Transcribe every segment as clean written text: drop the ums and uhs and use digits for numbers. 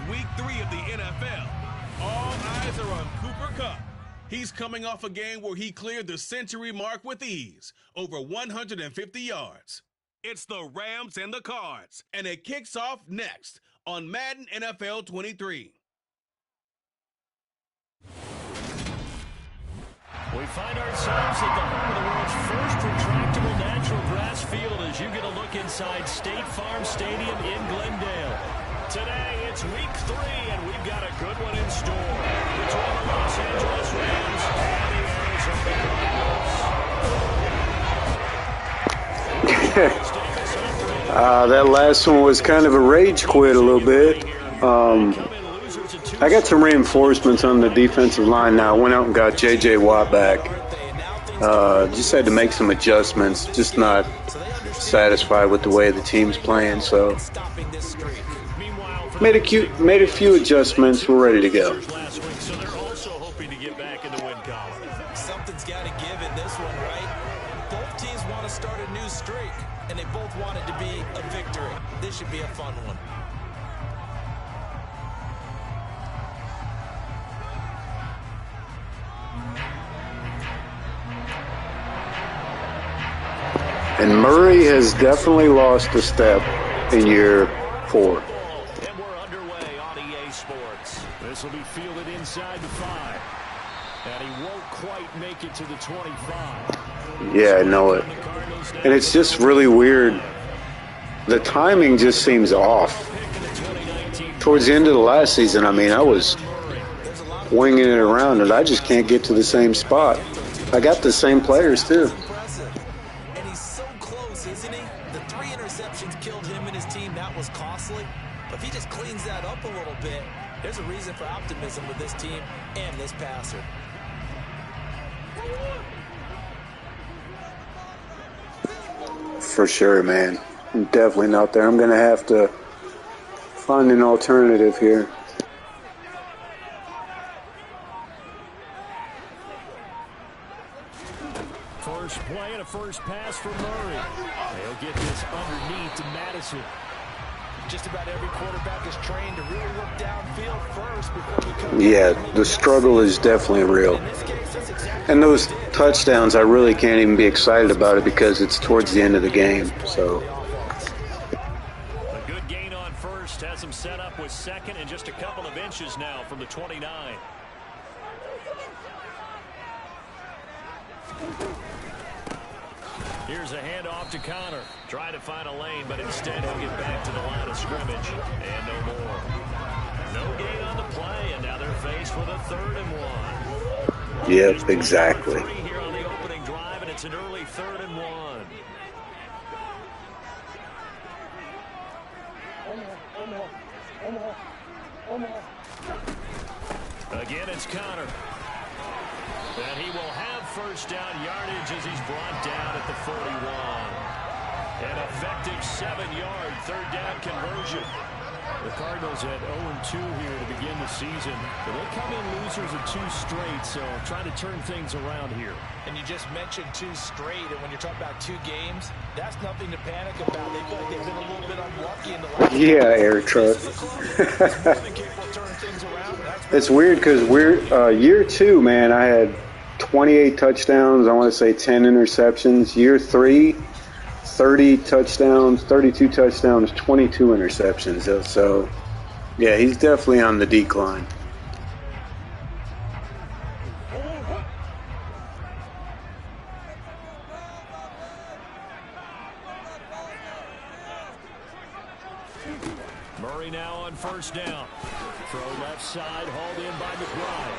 week 3 of the NFL. All eyes are on Cooper Kupp. He's coming off a game where he cleared the century mark with ease, over 150 yards. It's the Rams and the Cards, and it kicks off next on Madden NFL 23. We find ourselves at the home of the world's first retractable natural grass field as you get a look inside State Farm Stadium in Glendale. Today, it's week 3, and we've got a good one in store between the Los Angeles Rams and the Arizona Cardinals. That last one was kind of a rage quit a little bit. I got some reinforcements on the defensive line now. I went out and got J.J. Watt back. Just had to make some adjustments. Just not satisfied with the way the team's playing. So made a few adjustments. We're ready to go. So they're also hoping to get back in the win column. Something's got to give in this one, right? Both teams want to start a new streak, and they both want it to be a victory. This should be a fun one. And Murray has definitely lost a step in year 4. And we're underway on EA Sports. This will be fielded inside the 5. And he won't quite make it to the 25. Yeah, I know it. And it's just really weird. The timing just seems off. Towards the end of the last season, I mean, I was winging it around, and I just can't get to the same spot. I got the same players, too. And he's so close, isn't he? The 3 interceptions killed him and his team. That was costly. But if he just cleans that up a little bit, there's a reason for optimism with this team and this passer. For sure, man. I'm definitely not there. I'm going to have to find an alternative here. First play and a first pass for Murray. They'll get this underneath to Madison. Just about every quarterback is trained to really look downfield first before you come. Yeah, the struggle is definitely real. And those touchdowns, I really can't even be excited about it because it's towards the end of the game. So a good gain on first has him set up with second and just a couple of inches now from the 29. Here's a handoff to Connor. Trying to find a lane, but instead he'll get back to the line of scrimmage. And no more. No gain on the play, and now they're faced with a 3rd and 1. yep, exactly. Here on the opening drive, and it's an early 3rd and 1. Again, it's Connor. And he will have first down yardage as he's brought down at the 41. An effective 7-yard 3rd down conversion. The Cardinals had 0-2 here to begin the season. But they come in losers of 2 straight, so trying to turn things around here. And you just mentioned 2 straight, and when you're talking about 2 games, that's nothing to panic about. They feel like they've been a little bit unlucky in the last. Yeah, air truck. It's weird because year 2, man, I had 28 touchdowns. I want to say 10 interceptions. Year 3, 30 touchdowns, 32 touchdowns, 22 interceptions. So, yeah, he's definitely on the decline. Murray now on first down. Throw left side, hauled in by McBride.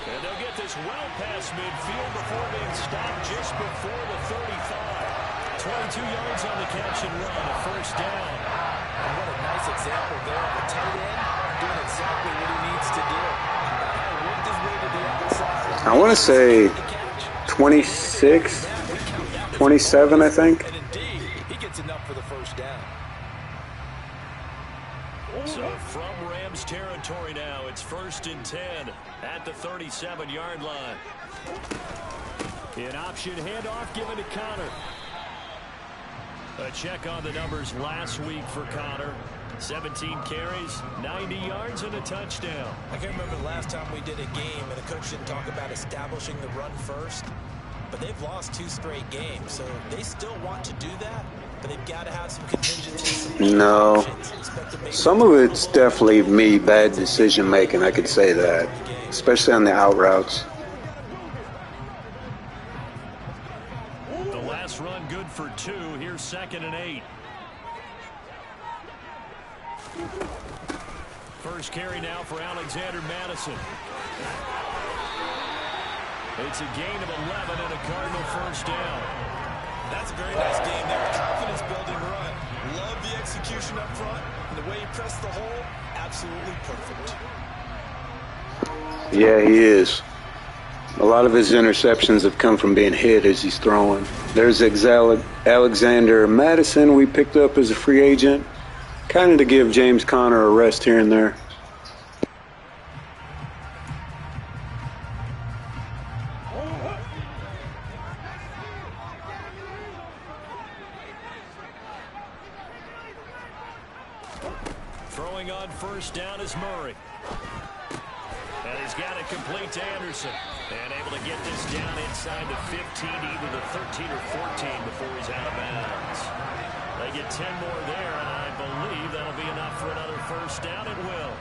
And they'll get this well past midfield before being stopped just before the 35. 22 yards on the catch and run, a first down. And what a nice example there of a tight end doing exactly what he needs to do. Worked his way to the outside. I want to say 26, 27, I think. And indeed, he gets enough for the first down. So from Rams territory now, it's 1st and 10 at the 37-yard line. An option handoff given to Connor. A check on the numbers last week for Connor. 17 carries, 90 yards, and a touchdown. I can't remember the last time we did a game and the coach didn't talk about establishing the run first. But they've lost 2 straight games, so they still want to do that. But they've got to have some contingencies. No. Some of it's definitely me, bad decision making. I could say that, especially on the out routes. The last run good for 2. Here's 2nd and 8. First carry now for Alexander Madison. It's a gain of 11 and a Cardinal first down. That's a very nice game there. Confidence building run. Love the execution up front. And the way he pressed the hole, absolutely perfect. Yeah, he is. A lot of his interceptions have come from being hit as he's throwing. There's Alexander Madison we picked up as a free agent. Kind of to give James Conner a rest here and there. Throwing on first down is Murray. And he's got it complete to Anderson. And able to get this down inside the 15, either the 13 or 14 before he's out of bounds. They get 10 more there, and I believe that'll be enough for another first down. It will.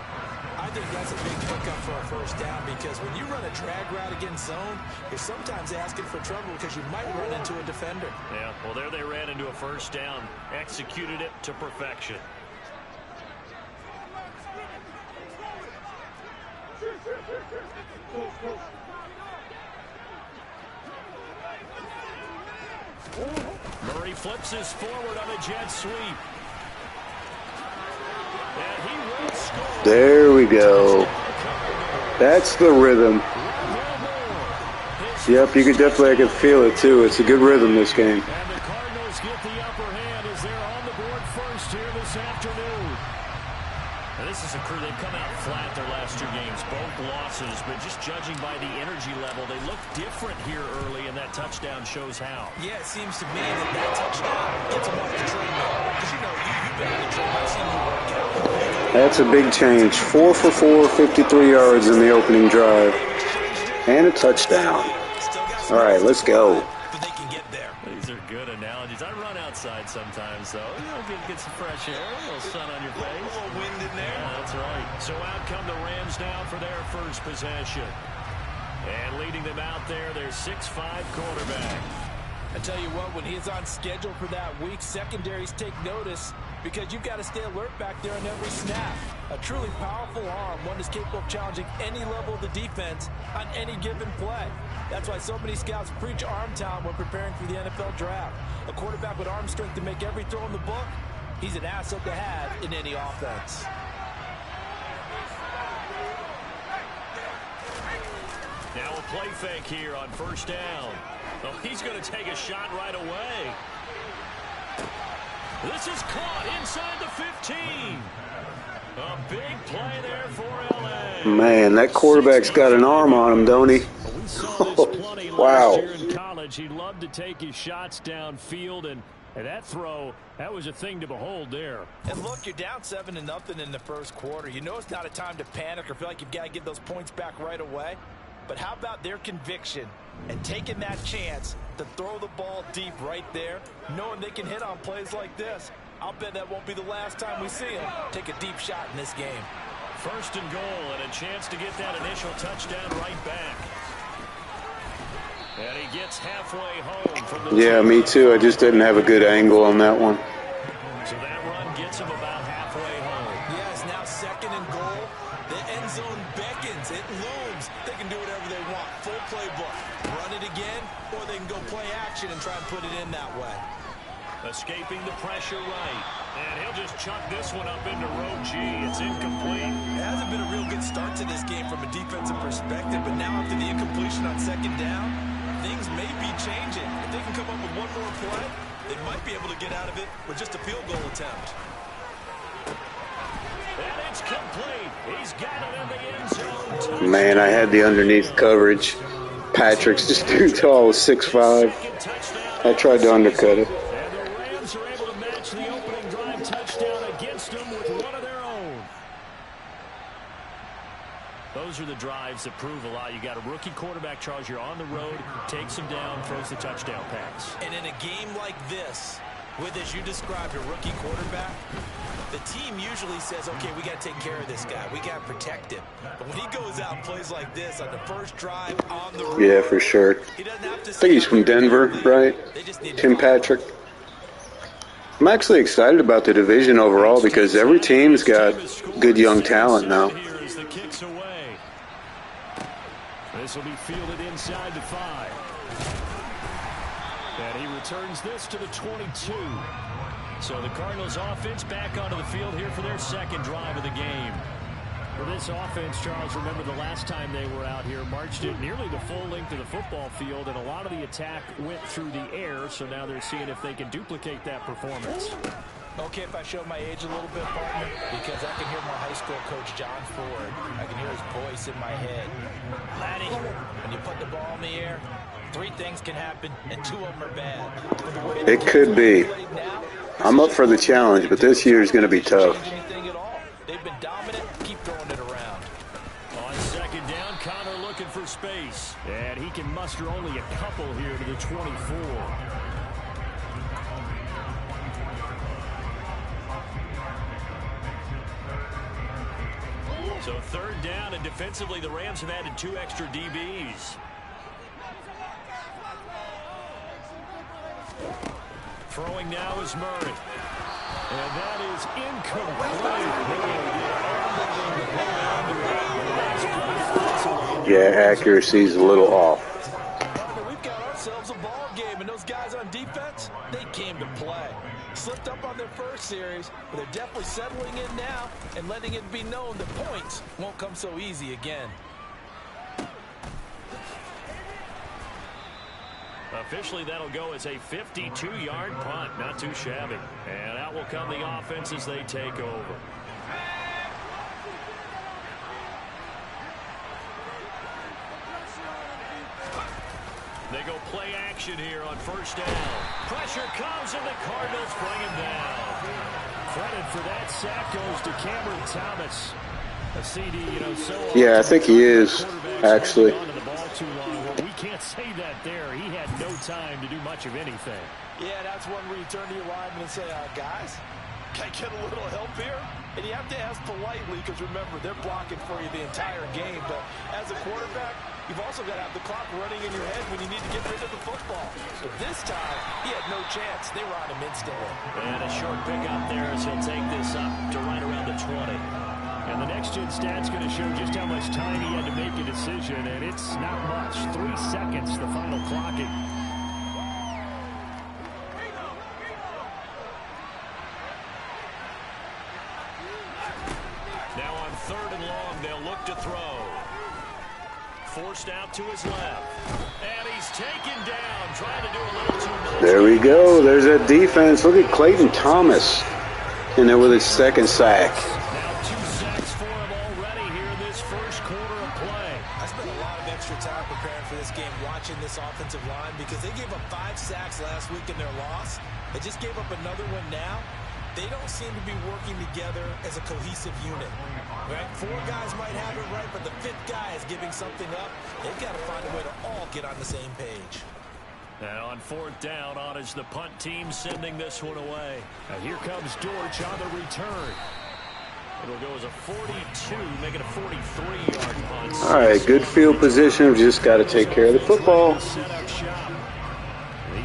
I think that's a big pickup for a first down because when you run a drag route against zone, you're sometimes asking for trouble because you might run into a defender. Yeah, well, there they ran into a first down. Executed it to perfection. Murray flips his forward on a jet sweep. And he will score. There we go. That's the rhythm. Yep, you could definitely, I could feel it too. It's a good rhythm this game. And the Cardinals get the upper hand as they're on the board first here this afternoon. And this is a crew, they've come out flat their last 2 games, both losses, but just judging by the energy level, they look different here early, and that touchdown shows how. Yeah, it seems to me that touchdown gets them off the treadmill. Because you know, you've been on the treadmill, I've seen you work out. That's a big change. 4 for 4, 53 yards in the opening drive. And a touchdown. All right, let's go. But they can get there. These are good analogies. I run outside sometimes, though. You know, get some fresh air, a little sun on your face. A little wind in there. Yeah, that's right. So out come the Rams now for their first possession. And leading them out there, their 6'5" quarterback. I tell you what, when he's on schedule for that week, secondaries take notice because you've got to stay alert back there on every snap. A truly powerful arm, one is capable of challenging any level of the defense on any given play. That's why so many scouts preach arm talent when preparing for the NFL draft. A quarterback with arm strength to make every throw in the book, he's an asset to have in any offense. Now a play fake here on first down. Oh, he's going to take a shot right away. This is caught inside the 15. A big play there for L.A. Man, that quarterback's got an arm on him, don't he? Wow. In college, he loved to take his shots downfield, and that throw, that was a thing to behold there. And look, you're down 7-0 in the first quarter. You know it's not a time to panic or feel like you've got to get those points back right away. But how about their conviction and taking that chance to throw the ball deep right there, knowing they can hit on plays like this? I'll bet that won't be the last time we see them take a deep shot in this game. First and goal, and a chance to get that initial touchdown right back. And he gets halfway home from the... Yeah, me too. I just didn't have a good angle on that one. So that run gets him about halfway home. Yeah, it's now 2nd and goal. The end zone beckons. It looms. They can do whatever they want. Full playbook. Run it again, or they can go play action and try and put it in that way. Escaping the pressure right. And he'll just chuck this one up into row G. It's incomplete. It hasn't been a real good start to this game from a defensive perspective, but now after the incompletion on 2nd down, things may be changing. If they can come up with one more play, they might be able to get out of it with just a field goal attempt. And it's complete. He's got it in the end zone. Man, I had the underneath coverage. Patrick's just too tall, 6'5". I tried to undercut it. And the Rams are able to match the opening drive touchdown against them with one Those are the drives that prove a lot. You got a rookie quarterback, Charles. You're on the road, takes him down, throws the touchdown pass. And in a game like this, with, as you described, a rookie quarterback, the team usually says, okay, we got to take care of this guy. We got to protect him. But when he goes out and plays like this on the first drive on the road, yeah, for sure. he doesn't have to I think he's from Denver, right? Tim Patrick. I'm actually excited about the division overall because every team's got good young talent now. This will be fielded inside the 5. And he returns this to the 22. So the Cardinals offense back onto the field here for their second drive of the game. For this offense, Charles, remember the last time they were out here, marched it nearly the full length of the football field, and a lot of the attack went through the air, so now they're seeing if they can duplicate that performance. Okay, if I show my age a little bit, partner, because I can hear my high school coach, John Ford. I can hear his voice in my head. Laddie, when you put the ball in the air, 3 things can happen, and 2 of them are bad. It could be. I'm up for the challenge, but this year is going to be tough. They've been dominant. Keep throwing it around. On second down, Connor looking for space. And he can muster only a couple here to the 24. So third down, and defensively the Rams have added 2 extra DBs. Throwing now is Murray. And that is incomplete. Yeah, accuracy's a little off. We've got ourselves a ball game, and those guys on defense, they came to play. Slipped up on their first series, but they're definitely settling in now and letting it be known that points won't come so easy again. Officially, that'll go as a 52-yard punt. Not too shabby. And out will come the offense as they take over. They go play action here on first down. Pressure comes, and the Cardinals bring him down. Credit for that sack goes to Cameron Thomas. A CD, so yeah, I think he is, actually. We can't say that there. He had no time to do much of anything. Yeah, that's one where you turn to your lineman and say, guys, can I get a little help here? And you have to ask politely because, remember, they're blocking for you the entire game. But as a quarterback, you've also got to have the clock running in your head when you need to get rid of the football. But this time, he had no chance. They were on him instantly. And a short pick up there as he'll take this up to right around the 20. And the next-gen stat's going to show just how much time he had to make a decision, and it's not much. 3 seconds, the final clocking. Now on 3rd and long, they'll look to throw. Forced out to his left. And he's taken down, trying to do a little too much. There we go. There's that defense. Look at Clayton Thomas in there with his second sack. Time preparing for this game, watching this offensive line, because they gave up 5 sacks last week in their loss. They just gave up another one now. They don't seem to be working together as a cohesive unit. Right? 4 guys might have it right, but the 5th guy is giving something up. They've got to find a way to all get on the same page. Now on 4th down, on is the punt team sending this one away. Now here comes Dortch on the return. It'll go as a 42, make it a 43-yard punt. All right, good field position. We've just got to take care of the football. These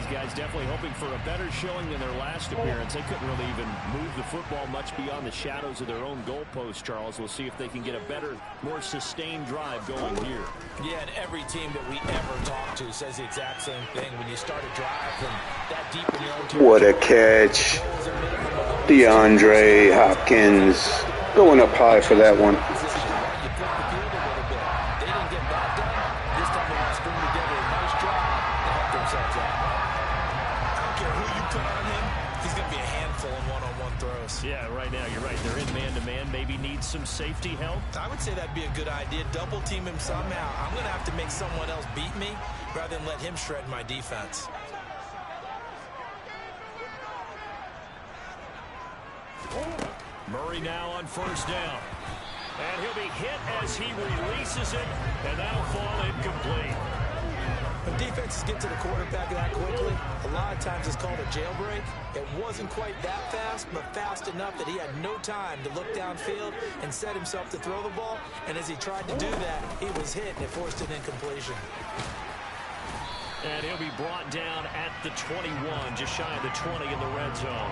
guys definitely hoping for a better showing than their last appearance. They couldn't really even move the football much beyond the shadows of their own goalpost, Charles. We'll see if they can get a better, more sustained drive going here. Yeah, and every team that we ever talk to says the exact same thing. When you start a drive from that deep in your own territory. What a catch. DeAndre Hopkins. Going up high for that one. Yeah, right now, you're right. They're in man-to-man. Maybe needs some safety help. I would say that'd be a good idea. Double team him somehow. I'm going to have to make someone else beat me rather than let him shred my defense. Murray now on first down. And he'll be hit as he releases it, and that'll fall incomplete. When defenses get to the quarterback that quickly, a lot of times it's called a jailbreak. It wasn't quite that fast, but fast enough that he had no time to look downfield and set himself to throw the ball. And as he tried to do that, he was hit, and it forced an incompletion. And he'll be brought down at the 21, just shy of the 20 in the red zone.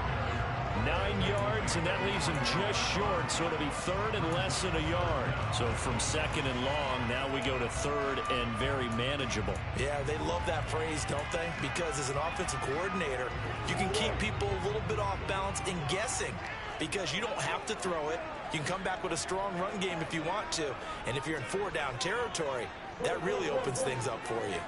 9 yards, and that leaves him just short, so it'll be third and less than a yard. So from second and long, now we go to third and very manageable. Yeah, they love that phrase, don't they? Because as an offensive coordinator, you can keep people a little bit off balance and guessing because you don't have to throw it. You can come back with a strong run game if you want to. And if you're in 4-down territory, that really opens things up for you.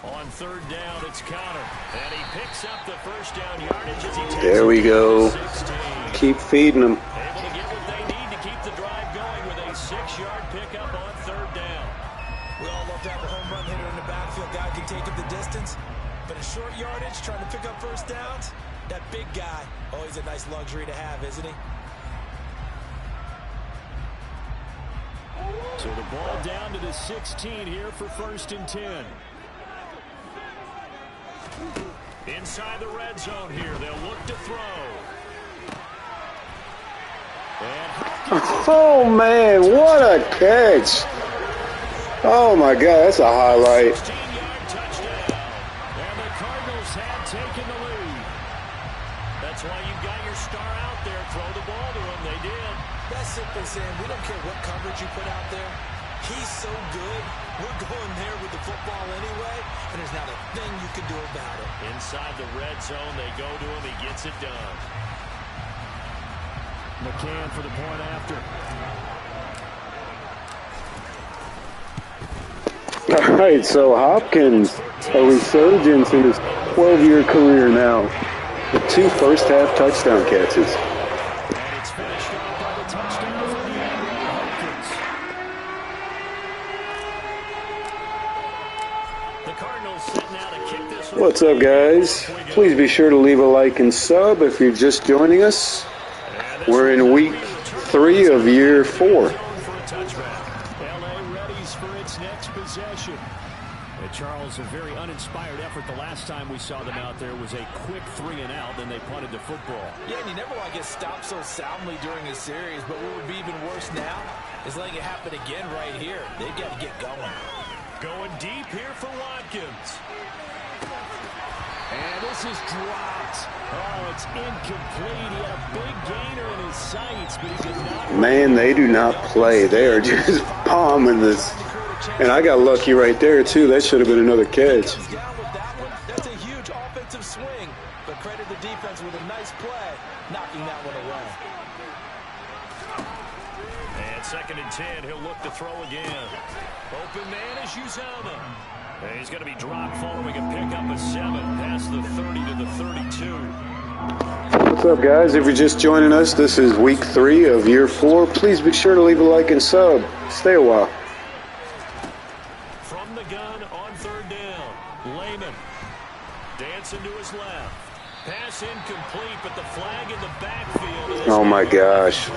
On third down, it's Counter. And he picks up the first down yardage as he takes There we go. Keep feeding them. Able to get what they need to keep the drive going with a 6-yard pickup on third down. We all love to have a home run hitter in the backfield. Guy can take it the distance. But a short yardage, trying to pick up first downs, that big guy, always a nice luxury to have, isn't he? So the ball down to the 16 here for first and 10. Inside the red zone here, they'll look to throw. Oh, man, what a catch. Oh, my God, that's a highlight. 16-yard touchdown. And the Cardinals had taken the lead. That's why you got your star out there. Throw the ball to him. They did. That's simple, Sam. We don't care what coverage you put out there. He's so good. We're going there with the football anyway, and there's not a thing you can do about it. Inside the red zone, they go to him. He gets it done. McCann for the point after. All right, so Hopkins, a resurgence in his 12-year career now with 2 first-half touchdown catches. And it's finished off by the touchdown from the Hopkins. The Cardinals setting out to kick this one. What's up, guys? Please be sure to leave a like and sub if you're just joining us. We're in week 3 of year 4. Possession. Charles, a very uninspired effort the last time we saw them out there was a quick 3-and-out, then they punted the football. Yeah, and you never want to get stopped so soundly during a series, but what would be even worse now is letting it happen again right here. They've got to get going. Going deep here for Watkins. And this is dropped. Oh, it's incomplete. He had a big gainer in his sights, but he did not. Man, they do not play. They are just bombing this. And I got lucky right there, too. That should have been another catch. That's a huge offensive swing, but credit the defense with a nice play, knocking that one away. And second and 10, he'll look to throw again. Open man is Uzama. And he's going to be dropped following a pickup of 7 past the 30 to the 32. What's up, guys? If you're just joining us, this is week 3 of year 4. Please be sure to leave a like and sub. Stay a while. From the gun on third down, Lehman dancing to his left. Pass incomplete, but the flag in the backfield. Oh, my gosh.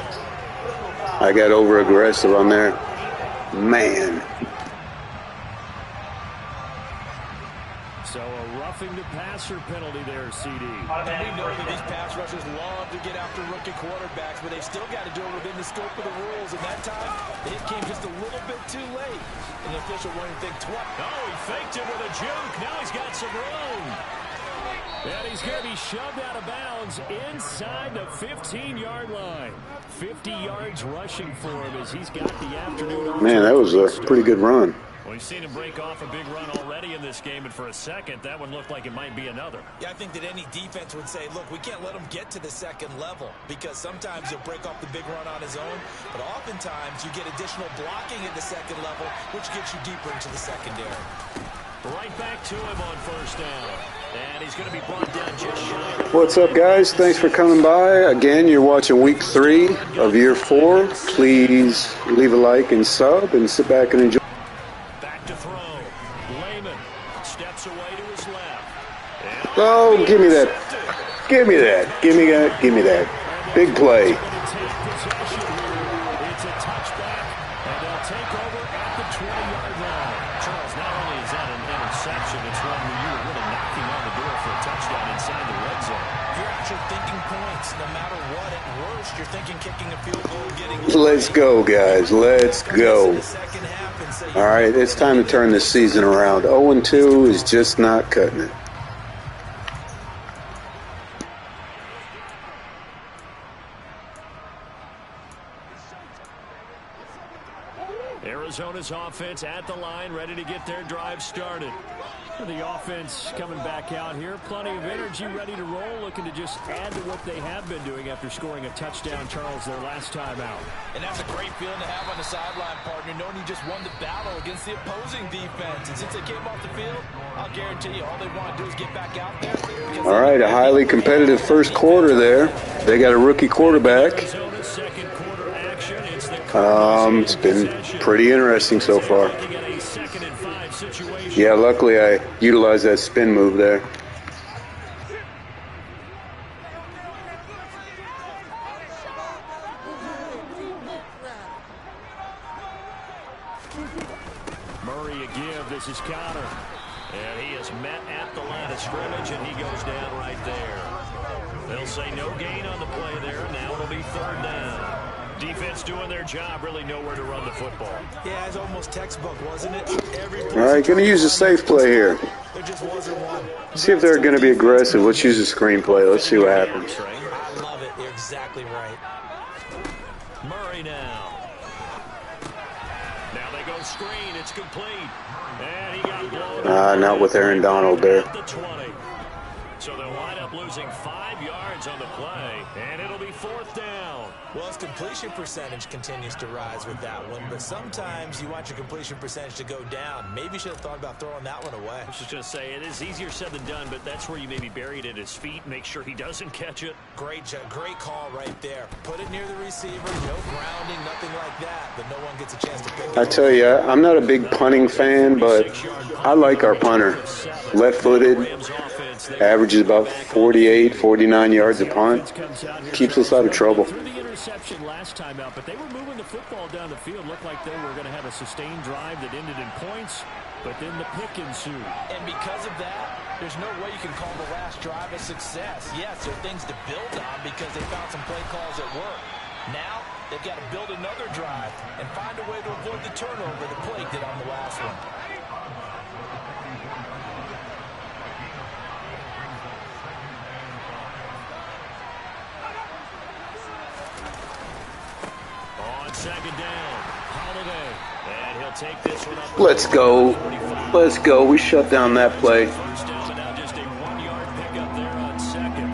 I got over-aggressive on there. Man. So a roughing the passer penalty there, CD. And we know that these pass rushers love to get after rookie quarterbacks, but they've still got to do it within the scope of the rules. And that time, the hit came just a little bit too late. And the official wouldn't think twice. Oh, he faked it with a juke. Now he's got some room. And he's going to be shoved out of bounds inside the 15-yard line. 50 yards rushing for him as he's got the afternoon. Man, that was a pretty good run. Well, we've seen him break off a big run already in this game, and for a second, that one looked like it might be another. Yeah, I think that any defense would say, look, we can't let him get to the second level because sometimes he'll break off the big run on his own, but oftentimes you get additional blocking at the second level, which gets you deeper into the secondary. Right back to him on first down. And he's going to be brought down just shy. What's up, guys? Thanks for coming by. Again, you're watching week 3 of year 4. Please leave a like and sub and sit back and enjoy. Back to throw. Lehman steps away to his left. Oh, give me that. Give me that. Give me that. Give me that. Big play. a touchback, and they'll take over at the 20-yard line. Charles, not only is that an interception, it's one where you were really knocking on the door for a touchdown inside the red zone. You're actually thinking points. No matter what, at worst, you're thinking kicking a field goal, getting... Let's go, guys. Let's go. All right, it's time to turn this season around. 0-2 is just not cutting it. Arizona's offense at the line, ready to get their drive started. The offense coming back out here, plenty of energy, ready to roll, looking to just add to what they have been doing after scoring a touchdown, Charles, their last time out. And that's a great feeling to have on the sideline, partner, knowing you just won the battle against the opposing defense. And since they came off the field, I'll guarantee you all they want to do is get back out there. All right, a highly competitive first quarter there. They got a rookie quarterback. Arizona's second quarter action. It's been pretty interesting so far. Yeah, luckily I utilized that spin move there. Murray a give. This is Connor. And he is met at the line of scrimmage, and he goes down right there. They'll say no gain on the play there. Now it'll be third down. Defense doing their job, really nowhere to run the football. Yeah, it's almost textbook, wasn't it? All right, going to use a safe play here. There just wasn't one. See if they're going to be aggressive. Let's use a screenplay. Let's see what happens. I love it. You're exactly right. Murray now. Now they go screen. It's complete. And he got blown. Not with Aaron Donald there. At the 20. So they'll wind up losing 5 yards on the play, and it'll be fourth down. Well, his completion percentage continues to rise with that one, but sometimes you want your completion percentage to go down. Maybe you should have thought about throwing that one away. I was just going to say, it is easier said than done, but that's where you maybe bury it at his feet, make sure he doesn't catch it. Great call right there. Put it near the receiver, no grounding, nothing like that, but no one gets a chance to pick it. I tell you, I'm not a big punting fan, but I like our punter. Left-footed, averages about 48, 49 yards a punt. Keeps us out of trouble. Interception last time out, but they were moving the football down the field. Looked like they were going to have a sustained drive that ended in points, but then the pick ensued. And because of that, there's no way you can call the last drive a success. Yes, there are things to build on because they found some play calls that work. Now, they've got to build another drive and find a way to avoid the turnover the play did on the last one. Second down, Holiday, and he'll take this one up. Let's go. Let's go. We shut down that play. First down, but now just a 1-yard pickup there on second.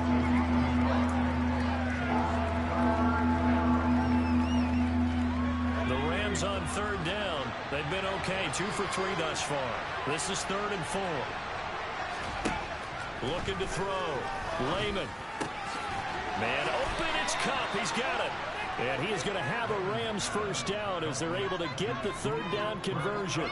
The Rams on third down. They've been okay, 2 for 3 thus far. This is 3rd and 4. Looking to throw. Lehman. Man open, it's Cup. He's got it. And he is going to have a Rams first down as they're able to get the third down conversion.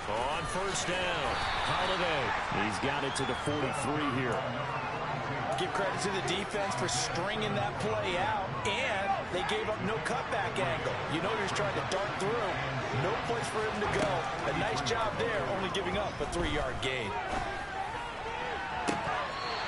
On first down, Holiday. He's got it to the 43 here. Give credit to the defense for stringing that play out, and they gave up no cutback angle. You know, he's trying to dart through. No place for him to go. A nice job there, only giving up a 3-yard gain.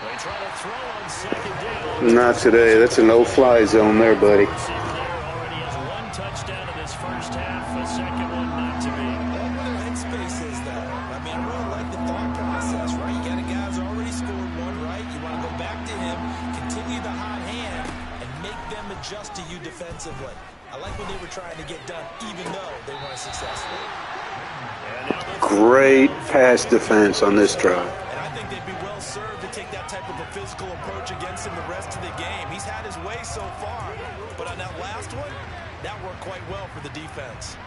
They try to throw on second down. Not today. That's a no-fly zone there, buddy. Already has 1 touchdown in this first half. A second one not to be. That where their headspace is, though. I mean, I really like the thought process, right? You got a guy who's already scored one, right? You want to go back to him, continue the hot hand, and make them adjust to you defensively. I like what they were trying to get done, even though they weren't successful. Great pass defense on this drive. And I think they'd be well served to take that type of a physical approach against him the rest of the game. He's had his way so far, but on that last one, that worked quite well for the defense.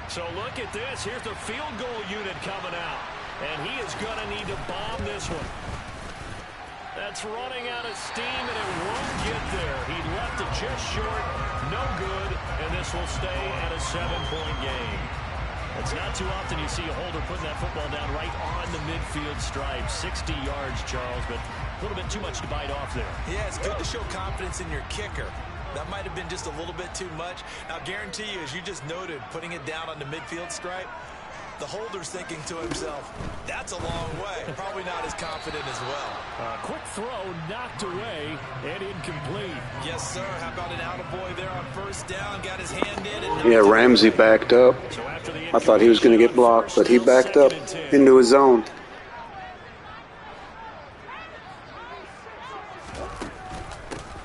So look at this. Here's the field goal unit coming out, and he is going to need to bomb this one. That's running out of steam, and it won't get there. He left it just short. No good, and this will stay at a 7-point game. It's not too often you see a holder putting that football down right on the midfield stripe. 60 yards, Charles, but a little bit too much to bite off there. Yeah, it's good to show confidence in your kicker. That might have been just a little bit too much. Now, guarantee you, as you just noted, putting it down on the midfield stripe, the holder's thinking to himself, that's a long way. Probably not as confident as well. Quick throw knocked away and incomplete. Yes, sir. How about an attaboy there on first down? Got his hand in. And Yeah, Ramsey backed up. I thought he was going to get blocked, but he backed up into his zone.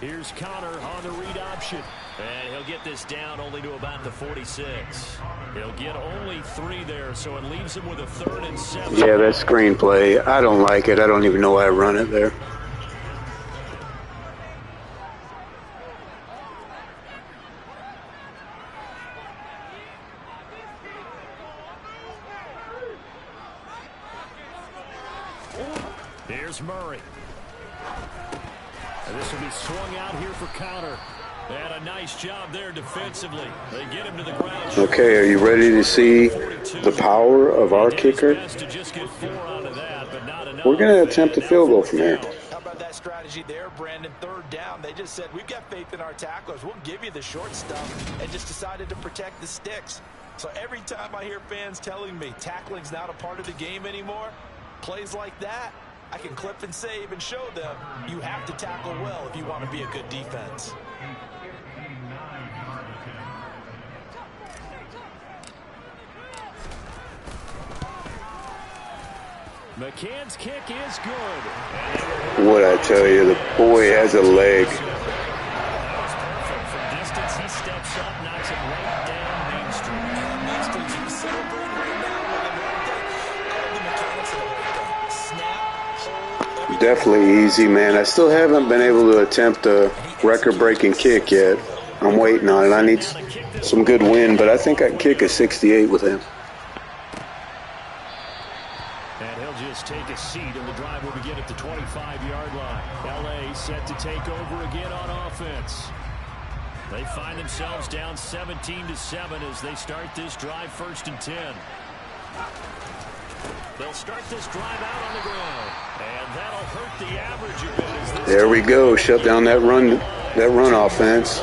Here's Connor on the read option. And he'll get this down only to about the 46. He'll get only 3 there, so it leaves him with a 3rd and 7. Yeah, that screenplay, I don't like it. I don't even know why I run it there. Here's Murray. And this will be swung out here for Connor. And a nice job there defensively. They get him to the ground. Okay, are you ready to see the power of our kicker? We're going to attempt a field goal from here. How about that strategy there, Brandon? 3rd down. They just said, we've got faith in our tacklers. We'll give you the short stuff, and just decided to protect the sticks. So every time I hear fans telling me tackling's not a part of the game anymore, plays like that, I can clip and save and show them you have to tackle well if you want to be a good defense. McCann's kick is good. What I tell you, the boy has a leg. From distance, he steps up, knocks it right down Main Street. Main Street, you celebrating right now with all the mechanics of the whole thing. Snap, hold. Definitely easy, man. I still haven't been able to attempt a record-breaking kick yet. I'm waiting on it. I need some good wind, but I think I can kick a 68 with him. And he'll just take a seat, and the drive will begin at the 25-yard line. L.A. set to take over again on offense. They find themselves down 17-7 as they start this drive 1st and 10. They'll start this drive out on the ground, and that'll hurt the average a bit. There we go. Shut down that run offense.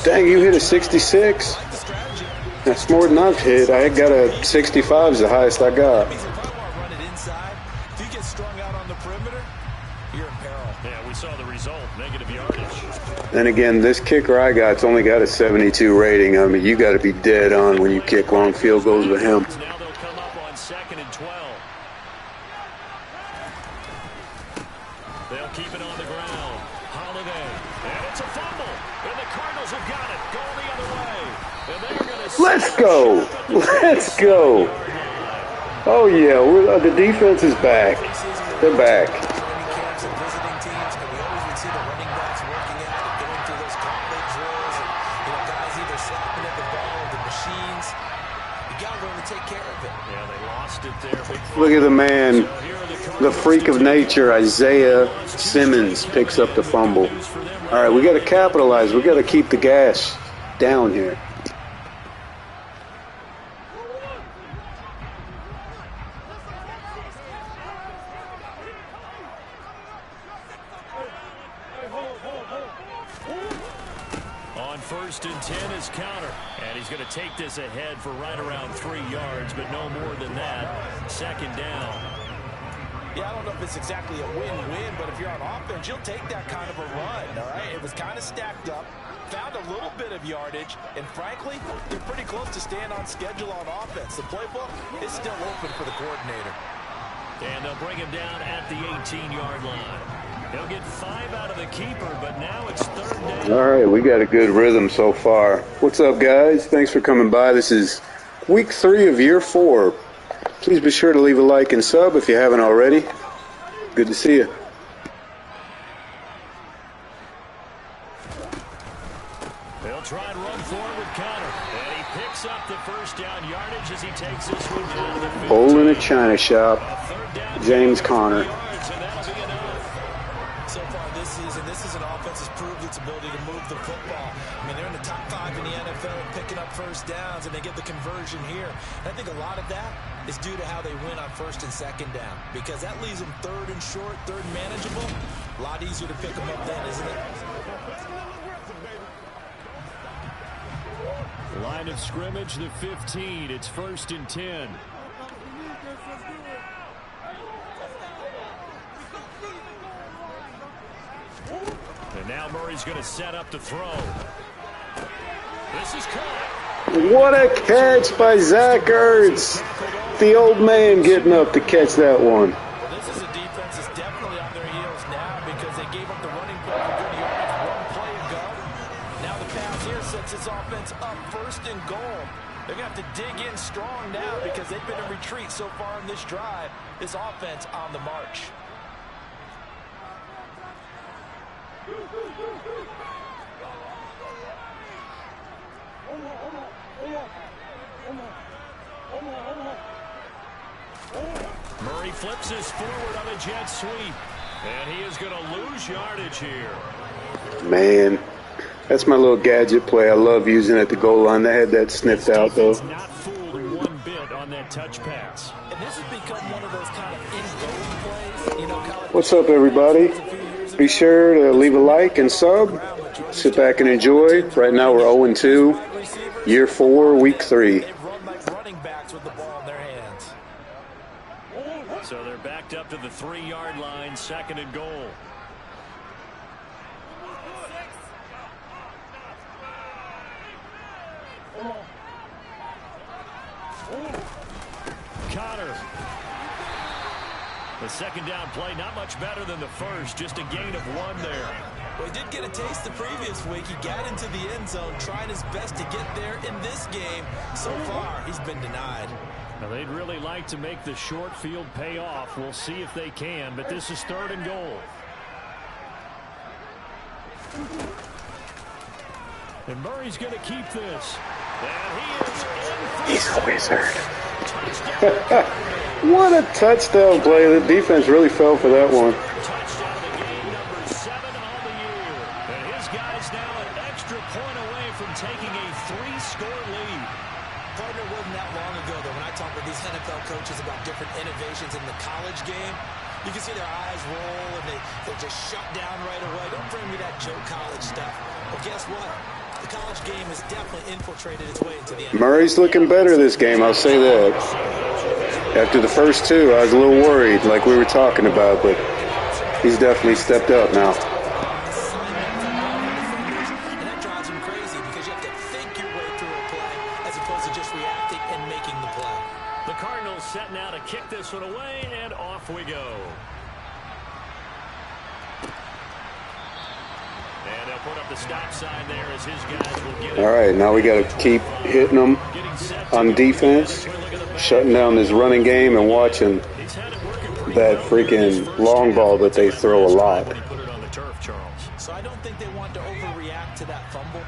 Dang, you hit a 66. That's more than I've hit. I got a 65 is the highest I got. Run it inside. If you get strung out on the perimeter, you're in peril. Yeah, we saw the result, negative yardage. Then again, this kicker I got's only got a 72 rating. I mean, you got to be dead on when you kick long field goals with him. Now they'll come up on 2nd and 12. They'll keep it on the ground. Holiday. And it's a fumble. And the Cardinals have got it. Going the other way. And they're going to... Let's go. Let's go. Oh, yeah. The defense is back. They're back. Look at the man, the freak of nature, Isaiah Simmons picks up the fumble. All right, we got to capitalize. We got to keep the gas down here. On 1st and 10 is Counter. And he's going to take this ahead for right around 3 yards, but no more than that. 2nd down. Yeah, I don't know if it's exactly a win-win, but if you're on offense, you'll take that kind of a run, all right? It was kind of stacked up, found a little bit of yardage, and frankly, they're pretty close to staying on schedule on offense. The playbook is still open for the coordinator. And they'll bring him down at the 18-yard line. He'll get 5 out of the keeper, but now it's 3rd down. All right, we got a good rhythm so far. What's up, guys? Thanks for coming by. This is week 3 of year 4. Please be sure to leave a like and sub if you haven't already. Good to see you. They'll try and run forward with Connor. And he picks up the 1st down yardage as he takes this one down to the 15. Hole in a china shop. James Conner. So far this season, this is an offense that's proved its ability to move the football. I mean, they're in the top 5 in the NFL at picking up first downs, and they get the conversion here. And I think a lot of that is due to how they win on first and second down, because that leaves them third and short, third and manageable. A lot easier to pick them up then, isn't it? Line of scrimmage, the 15. It's 1st and 10. And now Murray's going to set up to throw. This is caught. What a catch by Zach Ertz. The old man getting up to catch that one. Well, this is a defense that's definitely on their heels now because they gave up the running play for good yards one play ago. Now the pass here sets this offense up 1st and goal. They're going to have to dig in strong now because they've been in retreat so far in this drive. This offense on the march. Murray flips this forward on a jet sweep. And he is going to lose yardage here. Man, that's my little gadget play. I love using it at the goal line. They had that sniffed out, though. Not fooled one bit on that touch pass. And this has become one of those kind of in-goal plays. You know, what's up, everybody? Be sure to leave a like and sub. Sit back and enjoy. Right now we're 0-2. Year 4, week 3. They've run like running backs with the ball in their hands. So they're backed up to the 3-yard line, 2nd and goal. Connor. The 2nd down play, not much better than the first, just a gain of 1 there. Well, he did get a taste the previous week. He got into the end zone, trying his best to get there in this game. So far, he's been denied. Now, they'd really like to make the short field pay off. We'll see if they can, but this is 3rd and goal. And Murray's going to keep this. And he is in. He's a wizard. What a touchdown play. The defense really fell for that one. Touchdown to game number 7 on the year. And his guys now an extra point away from taking a 3-score lead. Partner, wasn't that long ago that when I talk with these NFL coaches about different innovations in the college game, you can see their eyes roll and they just shut down right away. Don't bring me that Joe College stuff. Well, guess what? The college game has definitely infiltrated its way into the NFL. Murray's looking better this game, I'll say that. After the first 2, I was a little worried, like we were talking about, but he's definitely stepped up now. And that drives him crazy because you have to think your way through a play as opposed to just reacting and making the play. The Cardinals set now to kick this one away, and off we go. And they'll put up the stop sign there as his guys will get it. All right, now we got to keep hitting them on defense, shutting down this running game, and watching that freaking long ball that they throw a lot. So I don't think they want to overreact to that fumble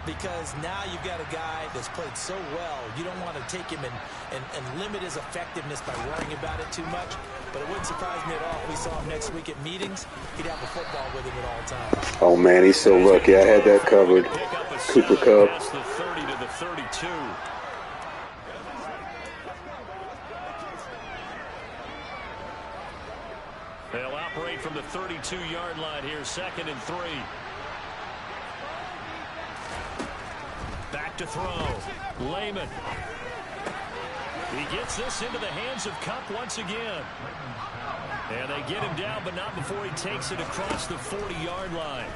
because now you've got a guy that's played so well. You don't want to take him and limit his effectiveness by worrying about it too much. But it wouldn't surprise me at all if we saw him next week at meetings. He'd have the football with him at all times. Oh, man, he's so lucky. I had that covered. Cooper Kupp. The 30 to the 32. They'll operate from the 32-yard line here, 2nd and 3. Back to throw. Lehman. He gets this into the hands of Kupp once again. And they get him down, but not before he takes it across the 40-yard line.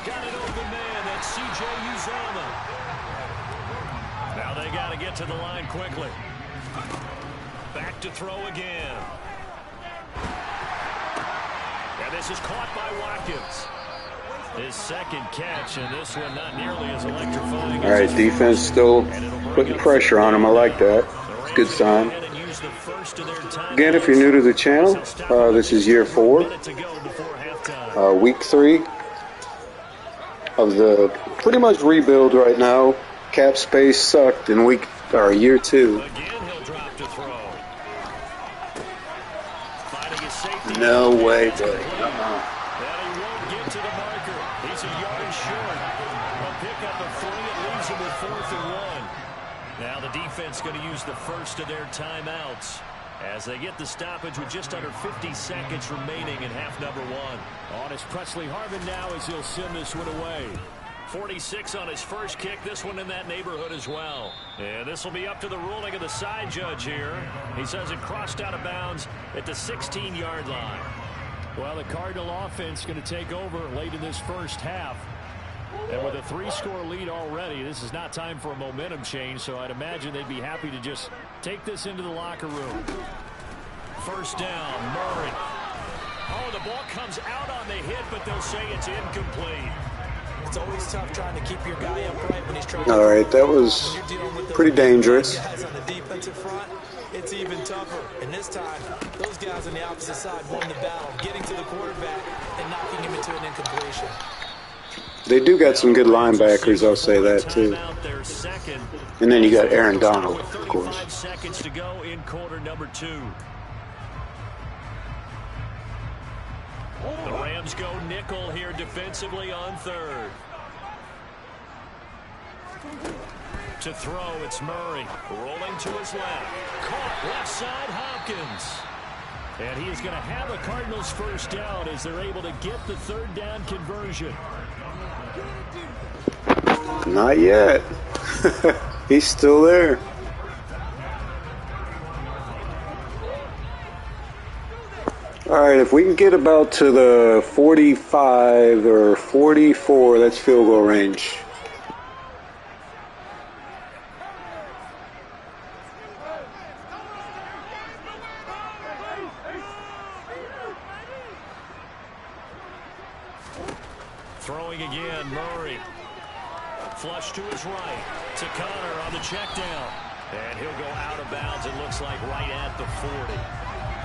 Got an open man. That's C.J. Uzomah. Now they got to get to the line quickly. Back to throw again. And this is caught by Watkins. His 2nd catch, and this one not nearly as electrifying. All right, defense still putting pressure on him. I like that. It's a good sign. Again, if you're new to the channel, this is year 4, week 3 of the pretty much rebuild right now. Cap space sucked in year 2. No way, buddy. And he won't get to the marker. He's a yard short. A pickup of 3. It leaves him with 4th and 1. Now the defense going to use the first of their timeouts as they get the stoppage with just under 50 seconds remaining in half number 1. On is Presley Harvin now as he'll send this one away. 46 on his first kick. This one in that neighborhood as well. And this will be up to the ruling of the side judge here. He says it crossed out of bounds at the 16-yard line. Well, the Cardinal offense going to take over late in this first half. And with a 3-score lead already, this is not time for a momentum change, so I'd imagine they'd be happy to just take this into the locker room. First down, Murray. Oh, the ball comes out on the hit, but they'll say it's incomplete. It's always tough trying to keep your guy upright when he's trying All right, that was pretty dangerous. Guys on the defensive front, it's even tougher. And this time, those guys on the opposite side won the battle, getting to the quarterback and knocking him into an incompletion. They do got some good linebackers, I'll say that too. And then you got Aaron Donald, of course. 35 seconds to go in quarter number 2. The Rams go nickel here defensively on 3rd. To throw, it's Murray. Rolling to his left. Caught left side, Hopkins. And he is going to have a Cardinals first down as they're able to get the 3rd down conversion. Not yet. He's still there. All right, if we can get about to the 45 or 44, that's field goal range. Throwing again, Murray. Flush to his right. To Connor on the check down. And he'll go out of bounds, it looks like, right at the 40.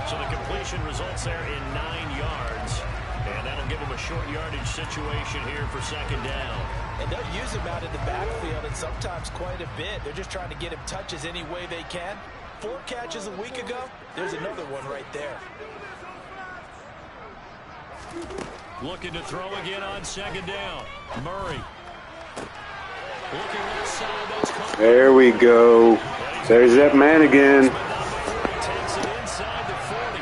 So the completion results there in 9 yards. And that'll give him a short yardage situation here for 2nd down. And they'll use him out in the backfield, and sometimes quite a bit. They're just trying to get him touches any way they can. 4 catches a week ago. There's another one right there. Looking to throw again on 2nd down. Murray. Looking left side. That's caught. There we go. There's that man again. Takes it inside the 40.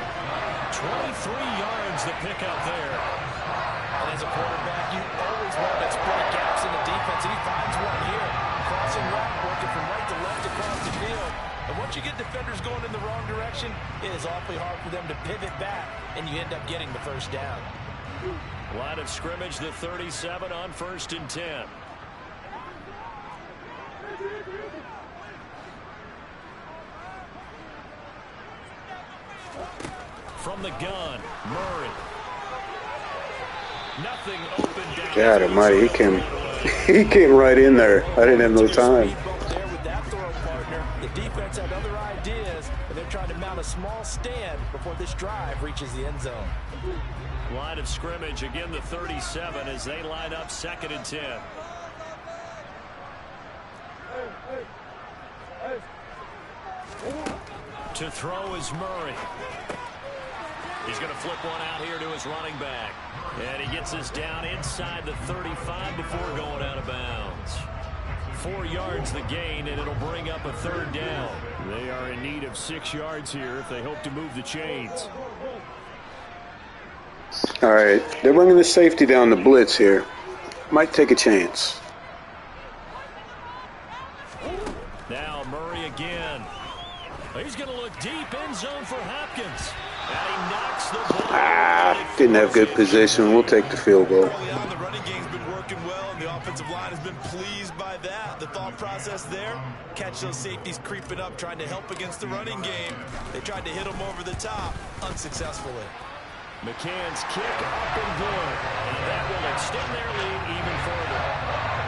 23 yards the pick up there. And as a quarterback, you always want to exploit gaps in the defense, and he finds one here. Crossing route, working from right to left across the field. And once you get defenders going in the wrong direction, it is awfully hard for them to pivot back, and you end up getting the first down. Line of scrimmage, the 37 on 1st and 10. From the gun, Murray. Nothing open down. God almighty, he came right in there. I didn't have no time. There with that throw partner, the defense had other ideas, and they're trying to mount a small stand before this drive reaches the end zone. Line of scrimmage, again the 37 as they line up 2nd and 10. To throw is Murray. He's going to flip one out here to his running back. And he gets this down inside the 35 before going out of bounds. 4 yards the gain, and it'll bring up a 3rd down. They are in need of 6 yards here if they hope to move the chains. All right, they're running the safety down the blitz here. Might take a chance. Now Murray again. He's going to look deep, end zone for Hopkins. And he knocks the ball. Didn't have good position. We'll take the field goal. The running game's been working well, and the offensive line has been pleased by that. The thought process there, catch those safeties creeping up, trying to help against the running game. They tried to hit them over the top, unsuccessfully. McCann's kick up and good. And that will extend their lead even further.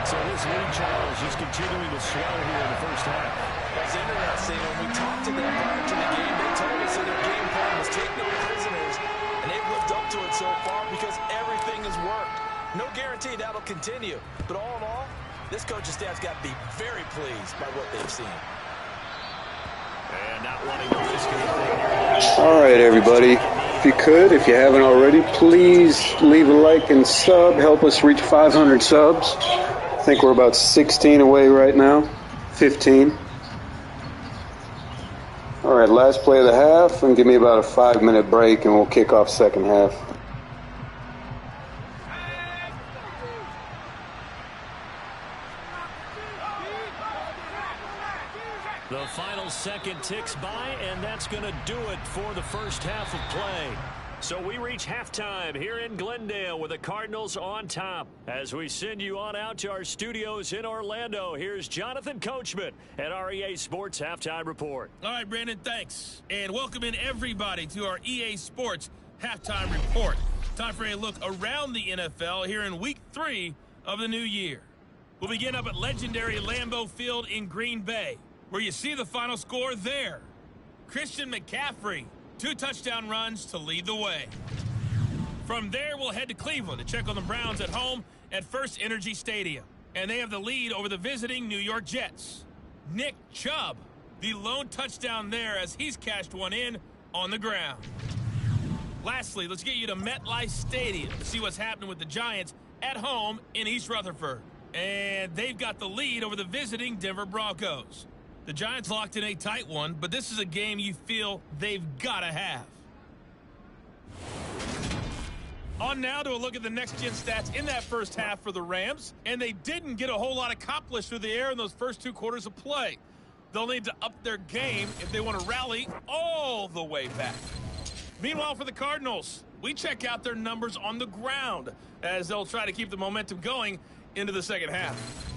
So this lead, Charles, is continuing to swell here in the first half. It's interesting. When we talked to them prior to the game, they told us that their game plan was take no prisoners, and they've lived up to it so far because everything has worked. No guarantee that'll continue. But all in all, this coaching staff's got to be very pleased by what they've seen. And not wanting to risk anything here. All right, everybody. if you could. If you haven't already, please leave a like and sub. Help us reach 500 subs. I think we're about 16 away right now. 15. All right, last play of the half, and give me about a 5-minute break, and we'll kick off second half. The final second ticks by, and that's going to do it for the first half of play. So we reach halftime here in Glendale with the Cardinals on top. As we send you on out to our studios in Orlando, here's Jonathan Coachman at our EA Sports Halftime Report. All right, Brandon, thanks. And welcome in everybody to our EA Sports Halftime Report. Time for a look around the NFL here in Week 3 of the new year. We'll begin up at legendary Lambeau Field in Green Bay, where you see the final score there. Christian McCaffrey, 2 touchdown runs to lead the way. From there, we'll head to Cleveland to check on the Browns at home at First Energy Stadium. And they have the lead over the visiting New York Jets. Nick Chubb, the lone touchdown there as he's cashed one in on the ground. Lastly, let's get you to MetLife Stadium to see what's happening with the Giants at home in East Rutherford. And they've got the lead over the visiting Denver Broncos. The Giants locked in a tight one, but this is a game you feel they've got to have. On now to a look at the next-gen stats in that first half for the Rams, and they didn't get a whole lot accomplished through the air in those first 2 quarters of play. They'll need to up their game if they want to rally all the way back. Meanwhile, for the Cardinals, we check out their numbers on the ground as they'll try to keep the momentum going into the second half.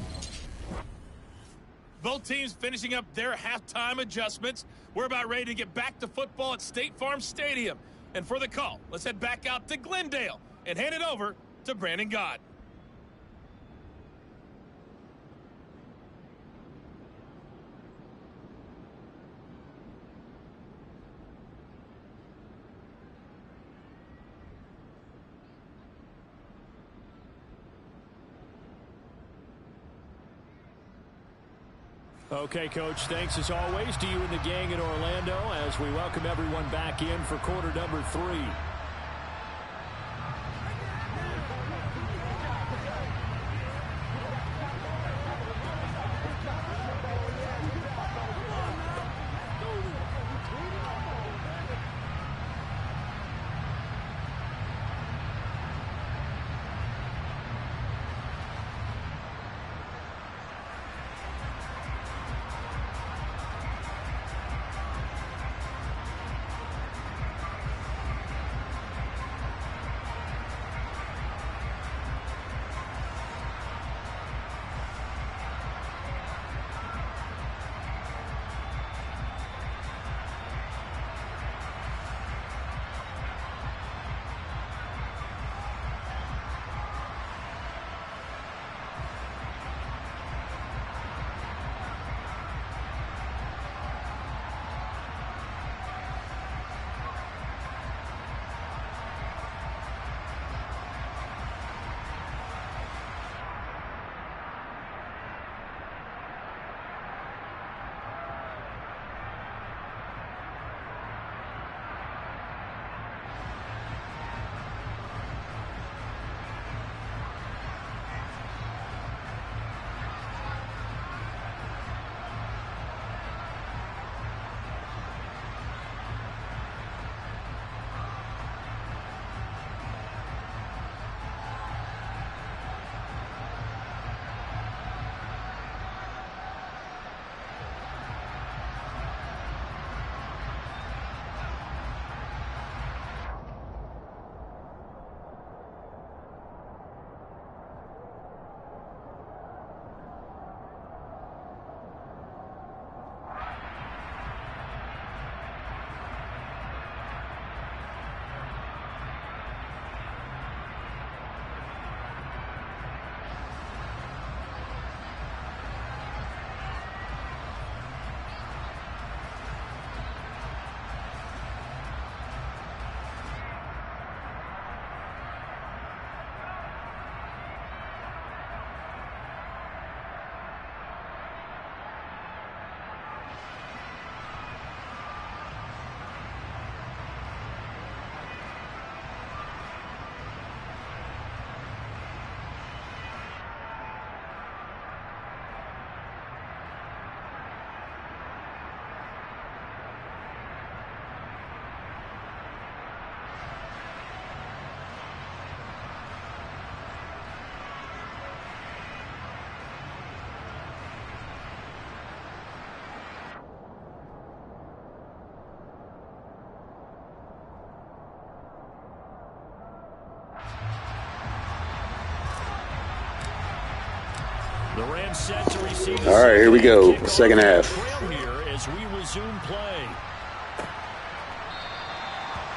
Both teams finishing up their halftime adjustments. We're about ready to get back to football at State Farm Stadium. And for the call, let's head back out to Glendale and hand it over to Brandon Gott. Okay, Coach, thanks as always to you and the gang in Orlando as we welcome everyone back in for quarter number 3. The Rams set to receive the All right, here we go. Second half. Here as we resume play.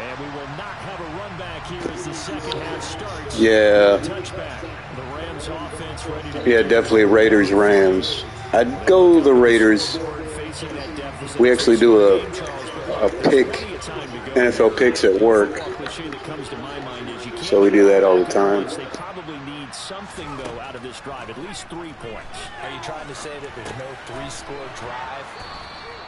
And we will not have a run back here as the second half starts. Yeah. Touchback. The Rams offense ready to Definitely Raiders-Rams. I'd go the Raiders. We actually do a pick, NFL picks at work. So we do that all the time. They probably need something, though, out of this drive, at least 3 points. Are you trying to say that there's no three-score drive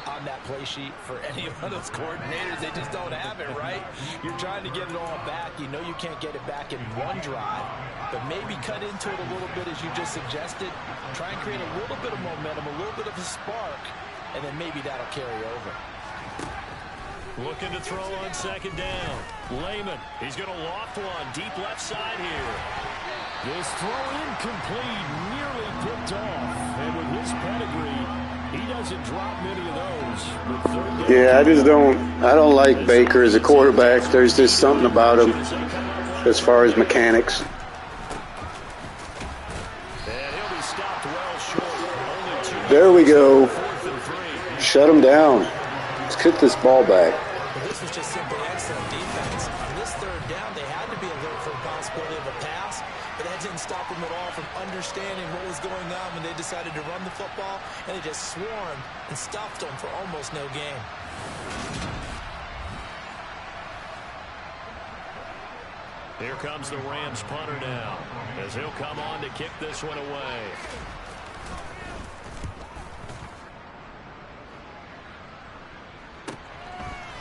on that play sheet for any of those coordinators? They just don't have it, right? You're trying to get it all back. You know you can't get it back in one drive, but maybe cut into it a little bit as you just suggested. Try and create a little bit of momentum, a little bit of a spark, and then maybe that'll carry over. Looking to throw on second down. Lehman, he's going to loft one deep left side here. This throw incomplete, nearly picked off. And with his pedigree, he doesn't drop many of those. Yeah, I don't like Baker as a quarterback. There's just something about him as far as mechanics. And he'll be stopped well short. Only 2 There we go. 4th and 3. Shut him down. Let's kick this ball back. But this was just simply excellent defense. On this third down, they had to be alert for the possibility of a pass, but that didn't stop them at all from understanding what was going on when they decided to run the football, and they just swarmed and stuffed them for almost no gain. Here comes the Rams punter now, as he'll come on to kick this one away.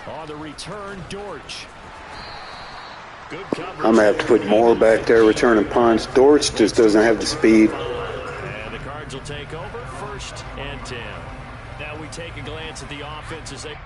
On the return, Dortch. Good coverage. I'm going to have to put more back there returning punts. Dortch just doesn't have the speed. And the Cards will take over 1st and 10. Now we take a glance at the offense as they...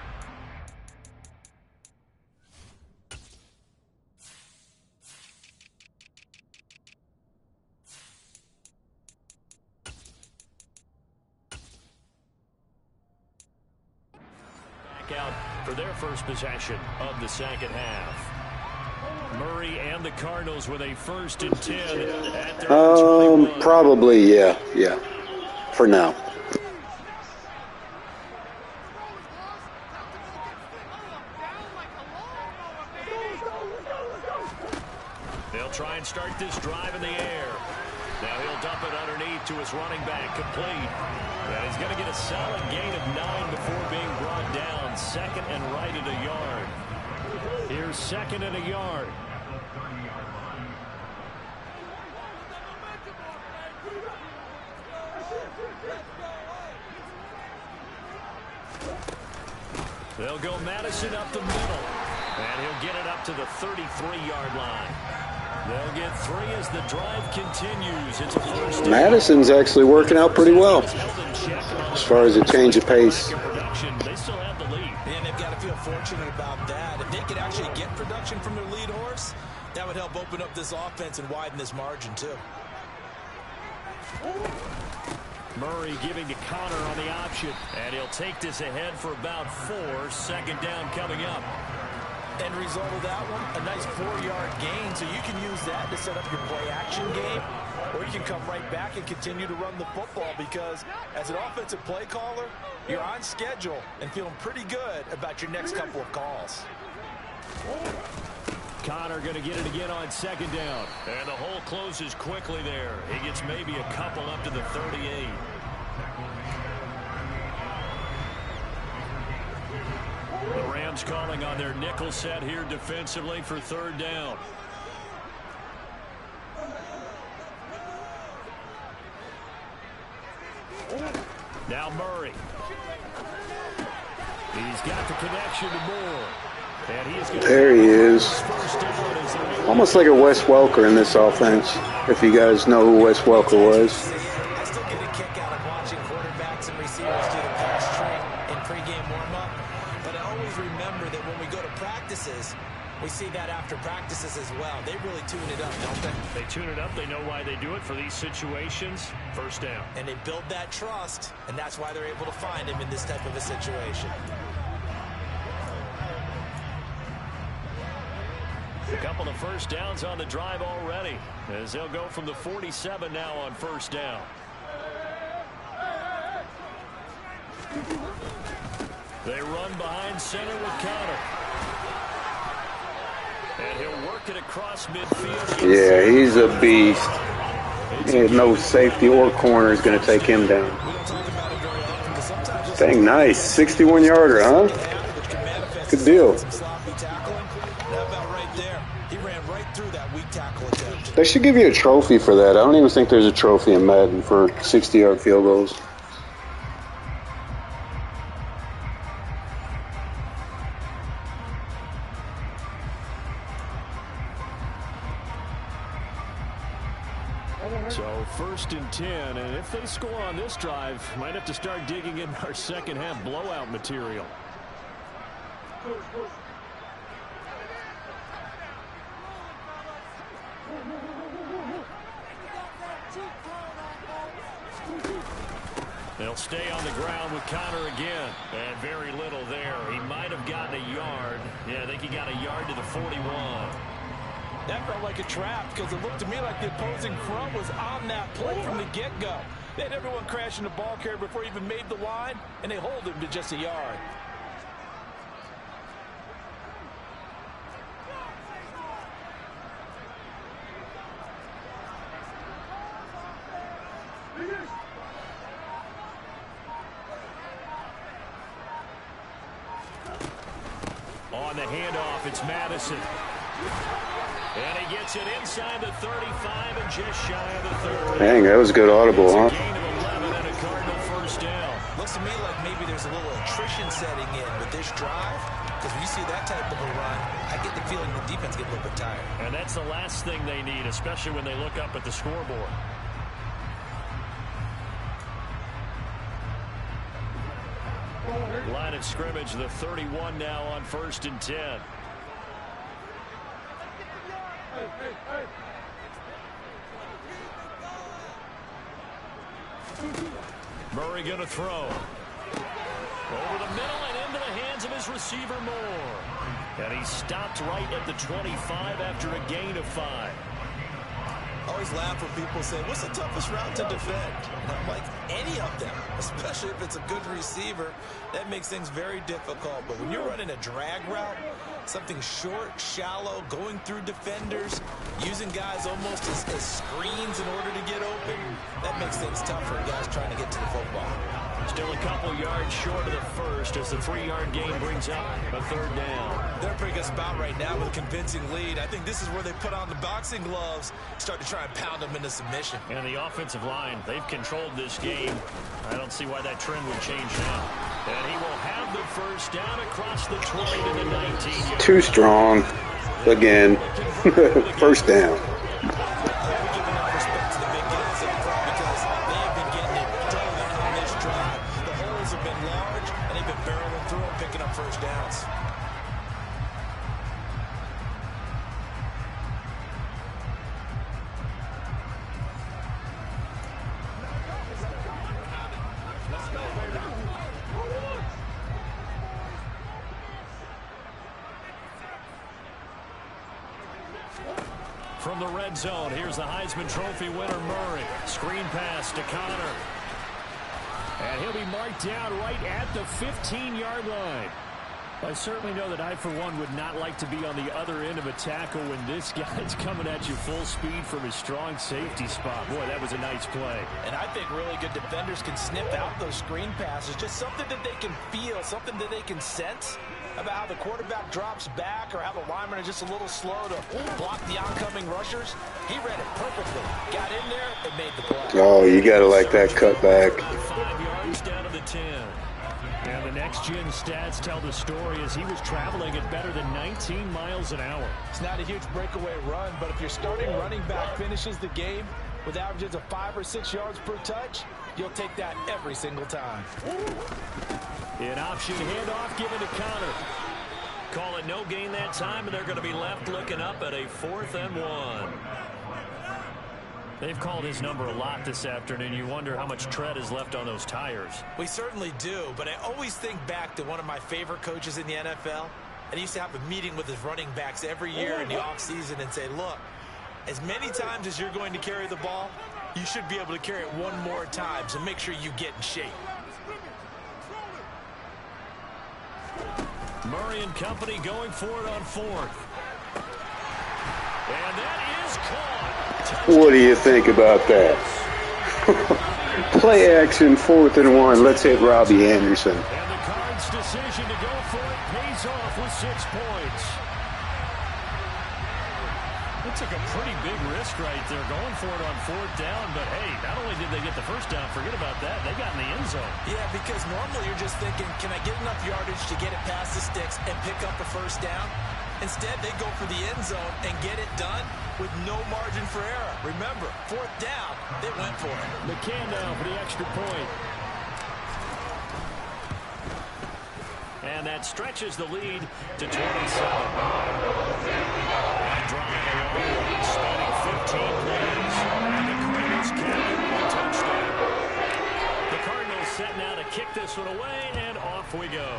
out for their first possession of the second half. Murray and the Cardinals with a 1st and 10 at their own 21. Probably, yeah, for now. They'll try and start this drive in the air. Now he'll dump it underneath to his running back, complete. And he's going to get a solid gain of 9 before being brought down. 2nd and right at a yard. Here's 2nd and a yard. They'll go Madison up the middle. And he'll get it up to the 33-yard line. They'll get 3 as the drive continues. It's a 1st down. Madison's actually working out pretty well as far as a change of pace. They still have the lead. And they've got to feel fortunate about that. If they could actually get production from their lead horse, that would help open up this offense and widen this margin too. Murray giving to Connor on the option. And he'll take this ahead for about 4. 2nd down coming up. End result of that one, a nice 4-yard gain, so you can use that to set up your play-action game, or you can come right back and continue to run the football because as an offensive play caller, you're on schedule and feeling pretty good about your next couple of calls. Connor going to get it again on 2nd down. And the hole closes quickly there. He gets maybe a couple up to the 38. The Rams calling on their nickel set here defensively for 3rd down. Now Murray. He's got the connection to Moore. And he is there he is. Almost like a Wes Welker in this offense, if you guys know who Wes Welker was. I still get a kick out of watching quarterbacks and receivers do the pass trick in pregame warm-up, but I always remember that when we go to practices, we see that after practices as well. They really tune it up, don't they? They tune it up. They know why they do it for these situations. 1st down. And they build that trust, and that's why they're able to find him in this type of a situation. A couple of 1st downs on the drive already, as they'll go from the 47 now on 1st down. They run behind center with Connor. And he'll work it across midfield. Yeah, he's a beast. No safety or corner is going to take him down. Dang, nice. 61-yarder, huh? Good deal. They should give you a trophy for that. I don't even think there's a trophy in Madden for 60-yard field goals. So 1st and 10, and if they score on this drive, might have to start digging in our second half blowout material. They'll stay on the ground with Connor again. And very little there. He might have gotten a yard. Yeah, I think he got a yard to the 41. That felt like a trap because it looked to me like the opposing front was on that play from the get-go. They had everyone crashing the ball carrier before he even made the line, and they hold him to just a yard. On the handoff, it's Madison. And he gets it inside the 35 and just shy of the 30. Dang, that was a good audible, huh? Gain of 11 and a Cardinal first down. Looks to me like maybe there's a little attrition setting in with this drive, because when you see that type of a run, I get the feeling the defense get a little bit tired. And that's the last thing they need, especially when they look up at the scoreboard. Line of scrimmage, the 31 now on 1st and 10. Murray going to throw. Over the middle and into the hands of his receiver Moore. And he stopped right at the 25 after a gain of 5. I always laugh when people say, what's the toughest route to defend? And I'm like, any of them, especially if it's a good receiver. That makes things very difficult. But when you're running a drag route, something short, shallow, going through defenders, using guys almost as screens in order to get open, that makes things tough for guys trying to get to the football. Still a couple yards short of the first as the 3-yard gain brings up a 3rd down. They're a pretty good spot right now with a convincing lead. I think this is where they put on the boxing gloves, start to try and pound them into submission. And the offensive line, they've controlled this game. I don't see why that trend would change now. And he will have the first down across the 20 to the 19. Too strong. Again. First down. First downs. From the red zone, here's the Heisman Trophy winner Murray. Screen pass to Connor. And he'll be marked down right at the 15-yard line. I certainly know that I, for one, would not like to be on the other end of a tackle when this guy's coming at you full speed from his strong safety spot. Boy, that was a nice play. And I think really good defenders can sniff out those screen passes. Just something that they can feel, something that they can sense about how the quarterback drops back or how the linemen are just a little slow to block the oncoming rushers. He read it perfectly. Got in there and made the play. Oh, you got to like that cutback. 5 yards down to the 10. And the next-gen stats tell the story as he was traveling at better than 19 miles an hour. It's not a huge breakaway run, but if your starting running back finishes the game with averages of 5 or 6 yards per touch, you'll take that every single time. An option handoff given to Connor. Call it no gain that time, and they're going to be left looking up at a 4th and 1. They've called his number a lot this afternoon. You wonder how much tread is left on those tires. We certainly do, but I always think back to one of my favorite coaches in the NFL. And he used to have a meeting with his running backs every year in the offseason and say, look, as many times as you're going to carry the ball, you should be able to carry it one more time, so make sure you get in shape. Murray and company going for it on fourth. And that is caught. What do you think about that? Play action, 4th and 1. Let's hit Robbie Anderson. And the Cards' decision to go for it pays off with 6 points. They took a pretty big risk right there going for it on 4th down. But, hey, not only did they get the first down, forget about that, they got in the end zone. Yeah, because normally you're just thinking, can I get enough yardage to get it past the sticks and pick up a first down? Instead, they go for the end zone and get it done with no margin for error. Remember, 4th down, they went for it. McCann now for the extra point. And that stretches the lead to 27. That drive alone, spanning 15 plays. And the Cardinals capture a touchdown. The Cardinals set now to kick this one away, and off we go.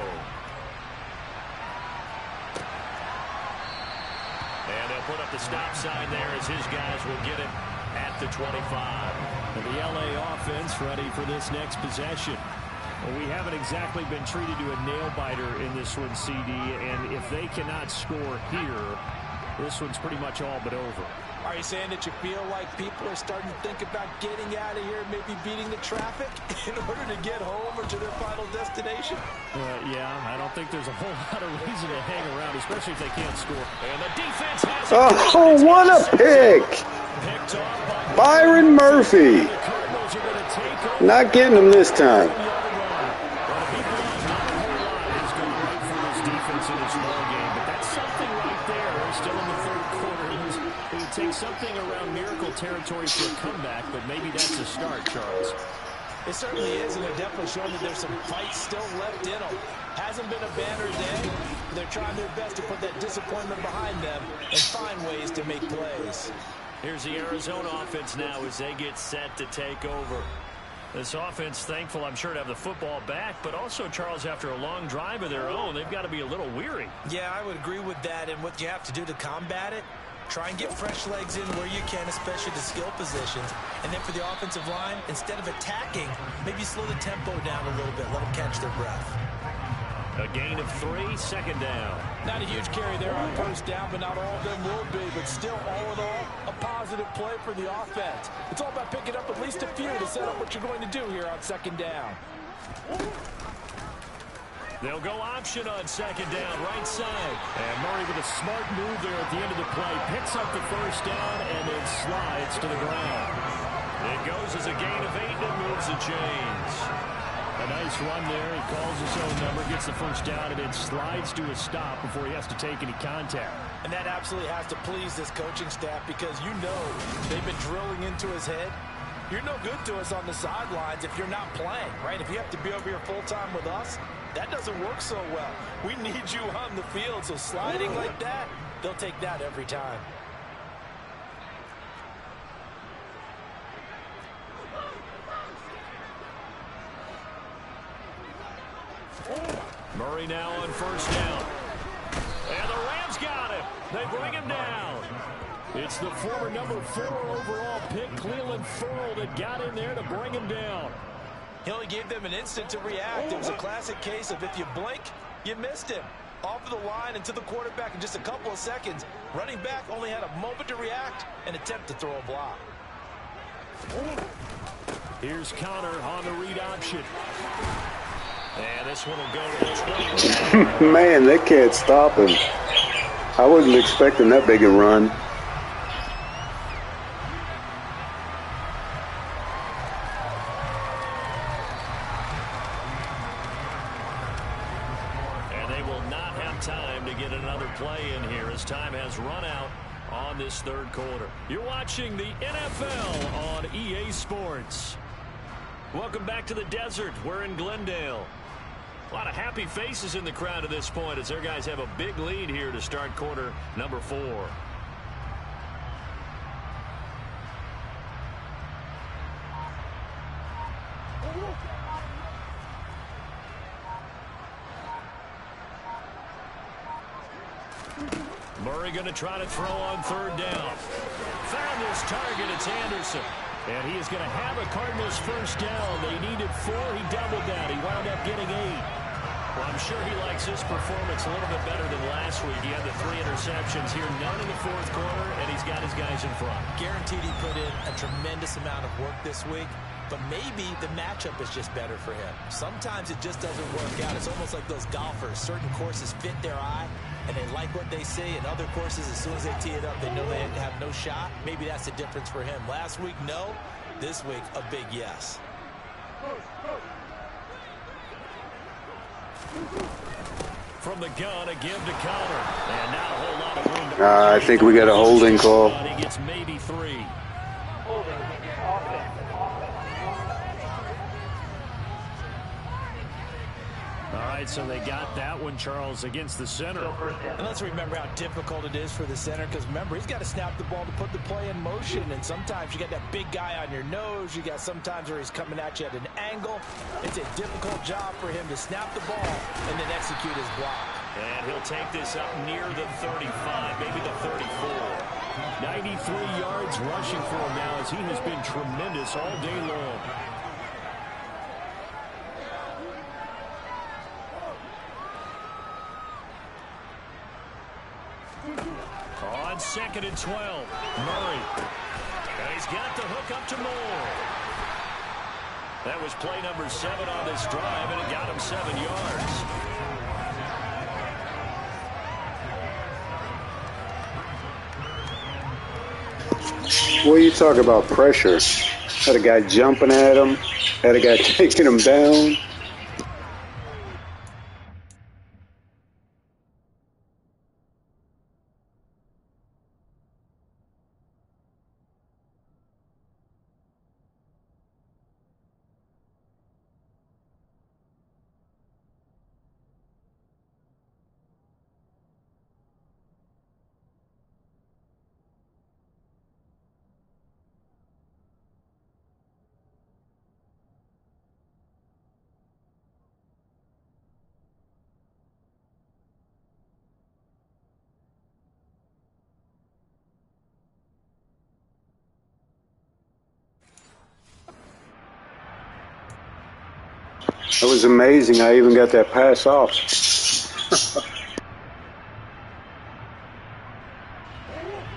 And they'll put up the stop sign there as his guys will get it at the 25. And the LA offense ready for this next possession. Well, we haven't exactly been treated to a nail-biter in this one, CD, and if they cannot score here, this one's pretty much all but over. Are you saying that you feel like people are starting to think about getting out of here, maybe beating the traffic in order to get home or to their final destination? Yeah, I don't think there's a whole lot of reason to hang around, especially if they can't score. And the defense has it. Oh, what a pick! Byron Murphy. Not getting him this time. Take something around miracle territory for a comeback, but maybe that's a start, Charles. It certainly is, and they're definitely showing that there's some fight still left in them. Hasn't been a banner day. They're trying their best to put that disappointment behind them and find ways to make plays. Here's the Arizona offense now as they get set to take over. This offense, thankful, I'm sure, to have the football back, but also, Charles, after a long drive of their own, they've got to be a little weary. Yeah, I would agree with that, and what you have to do to combat it, try and get fresh legs in where you can, especially the skill positions. And then for the offensive line, instead of attacking, maybe slow the tempo down a little bit. Let them catch their breath. A gain of 3, 2nd down. Not a huge carry there on 1st down, but not all of them will be. But still, all in all, a positive play for the offense. It's all about picking up at least a few to set up what you're going to do here on 2nd down. They'll go option on 2nd down, right side. And Murray with a smart move there at the end of the play. Picks up the 1st down and then slides to the ground. It goes as a gain of 8 and moves the chains. A nice run there. He calls his own number, gets the 1st down, and then slides to a stop before he has to take any contact. And that absolutely has to please this coaching staff because you know they've been drilling into his head. You're no good to us on the sidelines if you're not playing, right? If you have to be over here full-time with us, that doesn't work so well. We need you on the field, so sliding like that, they'll take that every time. Murray now on 1st down. And the Rams got him. They bring him down. It's the former number 4 overall pick, Cleveland Ferrell, that got in there to bring him down. He only gave them an instant to react. It was a classic case of if you blink, you missed him. Off of the line and to the quarterback in just a couple of seconds. Running back only had a moment to react and attempt to throw a block. Here's Connor on the read option. And this one will go to the 20. Man, they can't stop him. I wasn't expecting that big a run. And they will not have time to get another play in here as time has run out on this 3rd quarter. You're watching the NFL on EA Sports. Welcome back to the desert. We're in Glendale. A lot of happy faces in the crowd at this point as their guys have a big lead here to start quarter number 4. Murray going to try to throw on 3rd down. Found his target. It's Anderson. And he is going to have a Cardinals 1st down. They needed 4. He doubled that. He wound up getting 8. Well, I'm I'm sure he likes his performance a little bit better than last week. He had the 3 interceptions here, none in the fourth quarter, and he's got his guys in front. Guaranteed he put in a tremendous amount of work this week, but maybe the matchup is just better for him. Sometimes it just doesn't work out. It's almost like those golfers. Certain courses fit their eye, and they like what they see, and other courses, as soon as they tee it up, they know they have no shot. Maybe that's the difference for him. Last week, no. This week, a big yes. From the gun, a give to Connor. And now a whole lot of room to I think we got a holding call. He gets maybe 3. All right, so they got that one, Charles, against the center. And let's remember how difficult it is for the center, because remember, he's got to snap the ball to put the play in motion, and sometimes you got that big guy on your nose. You got sometimes where he's coming at you at an angle. It's a difficult job for him to snap the ball and then execute his block. And he'll take this up near the 35, maybe the 34. 93 yards rushing for him now, as he has been tremendous all day long. On 2nd and 12, Murray. And he's got the hook up to Moore. That was play number 7 on this drive, and it got him 7 yards. What are you talking about pressure? Had a guy jumping at him, had a guy taking him down. That was amazing. I even got that pass off.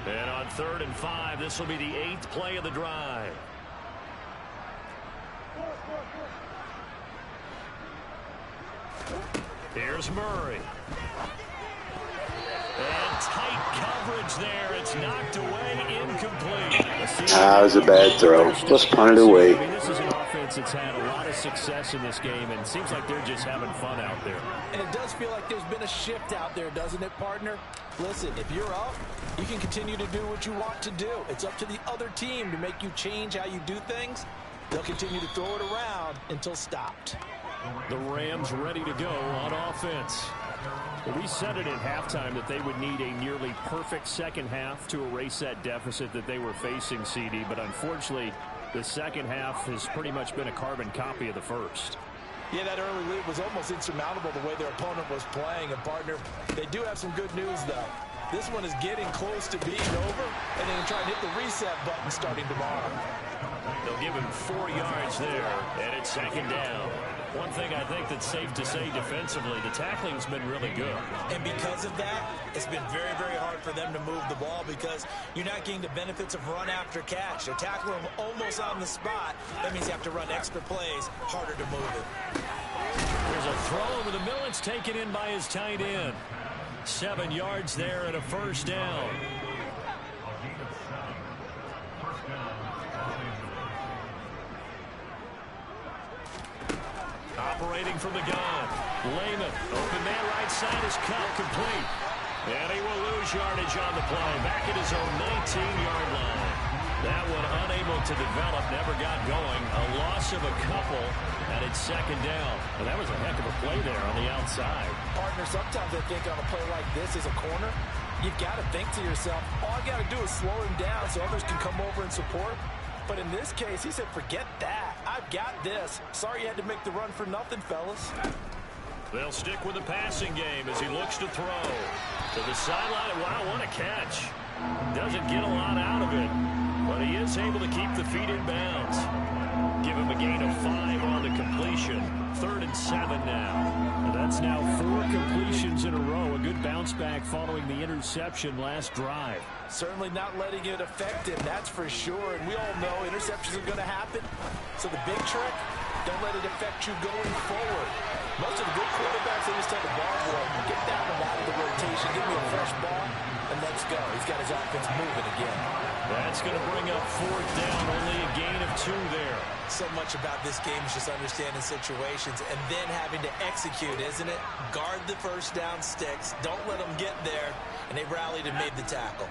And on 3rd and 5, this will be the 8th play of the drive. Here's Murray. And tight coverage there. It's knocked away, incomplete. That was a bad throw. Let's punt it away. I mean, this is an offense that's had a lot of success in this game, and it seems like they're just having fun out there. And it does feel like there's been a shift out there, doesn't it, partner? Listen, if you're up, you can continue to do what you want to do. It's up to the other team to make you change how you do things. They'll continue to throw it around until stopped. The Rams ready to go on offense. We said it at halftime that they would need a nearly perfect second half to erase that deficit that they were facing, CD, but unfortunately the second half has pretty much been a carbon copy of the first. Yeah, that early lead was almost insurmountable the way their opponent was playing. And, partner, they do have some good news, though. This one is getting close to being over, and they can try and hit the reset button starting tomorrow. They'll give him 4 yards there, and it's 2nd down. One thing I think that's safe to say defensively, the tackling's been really good. And because of that, it's been very, very hard for them to move the ball because you're not getting the benefits of run after catch. They're tackling them almost on the spot. That means you have to run extra plays, harder to move it. There's a throw over the middle. It's taken in by his tight end. 7 yards there and a 1st down. Operating from the gun. Lehman. Open man right side is cut complete. And he will lose yardage on the play. Back at his own 19-yard line. That one unable to develop. Never got going. A loss of a couple. And it's 2nd down. And that was a heck of a play there on the outside. Partner, sometimes I think on a play like this as a corner, you've got to think to yourself, all I got to do is slow him down so others can come over and support. But in this case, he said, forget that. I've got this. Sorry you had to make the run for nothing, fellas. They'll stick with the passing game as he looks to throw. To the sideline. Wow, what a catch. Doesn't get a lot out of it. But he is able to keep the feet in bounds. Give him a gain of 5 on the completion. 3rd and 7 now. And that's now 4 completions in a row. A good bounce back following the interception last drive. Certainly not letting it affect him, that's for sure. And we all know interceptions are going to happen. So the big trick, don't let it affect you going forward. Most of the good quarterbacks, they just tell the ball boy, get down and out of the rotation, give me a fresh ball, and let's go. He's got his offense moving again. That's going to bring up 4th down, only a gain of 2 there. So much about this game is just understanding situations and then having to execute, isn't it? Guard the first down sticks, don't let them get there, and they rallied and made the tackle.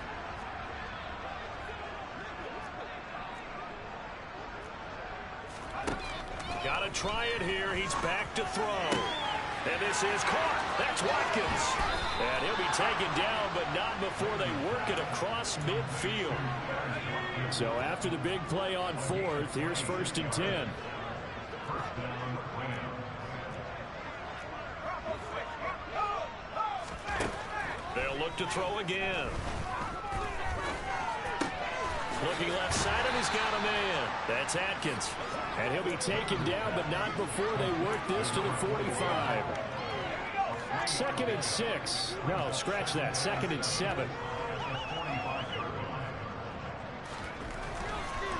Got to try it here. He's back to throw. And this is caught. That's Watkins. And he'll be taken down, but not before they work it across midfield. So after the big play on 4th, here's 1st and 10. They'll look to throw again. Looking left side, and he's got a man. That's Atkins. And he'll be taken down, but not before they work this to the 45. 2nd and 6. No, scratch that. 2nd and 7.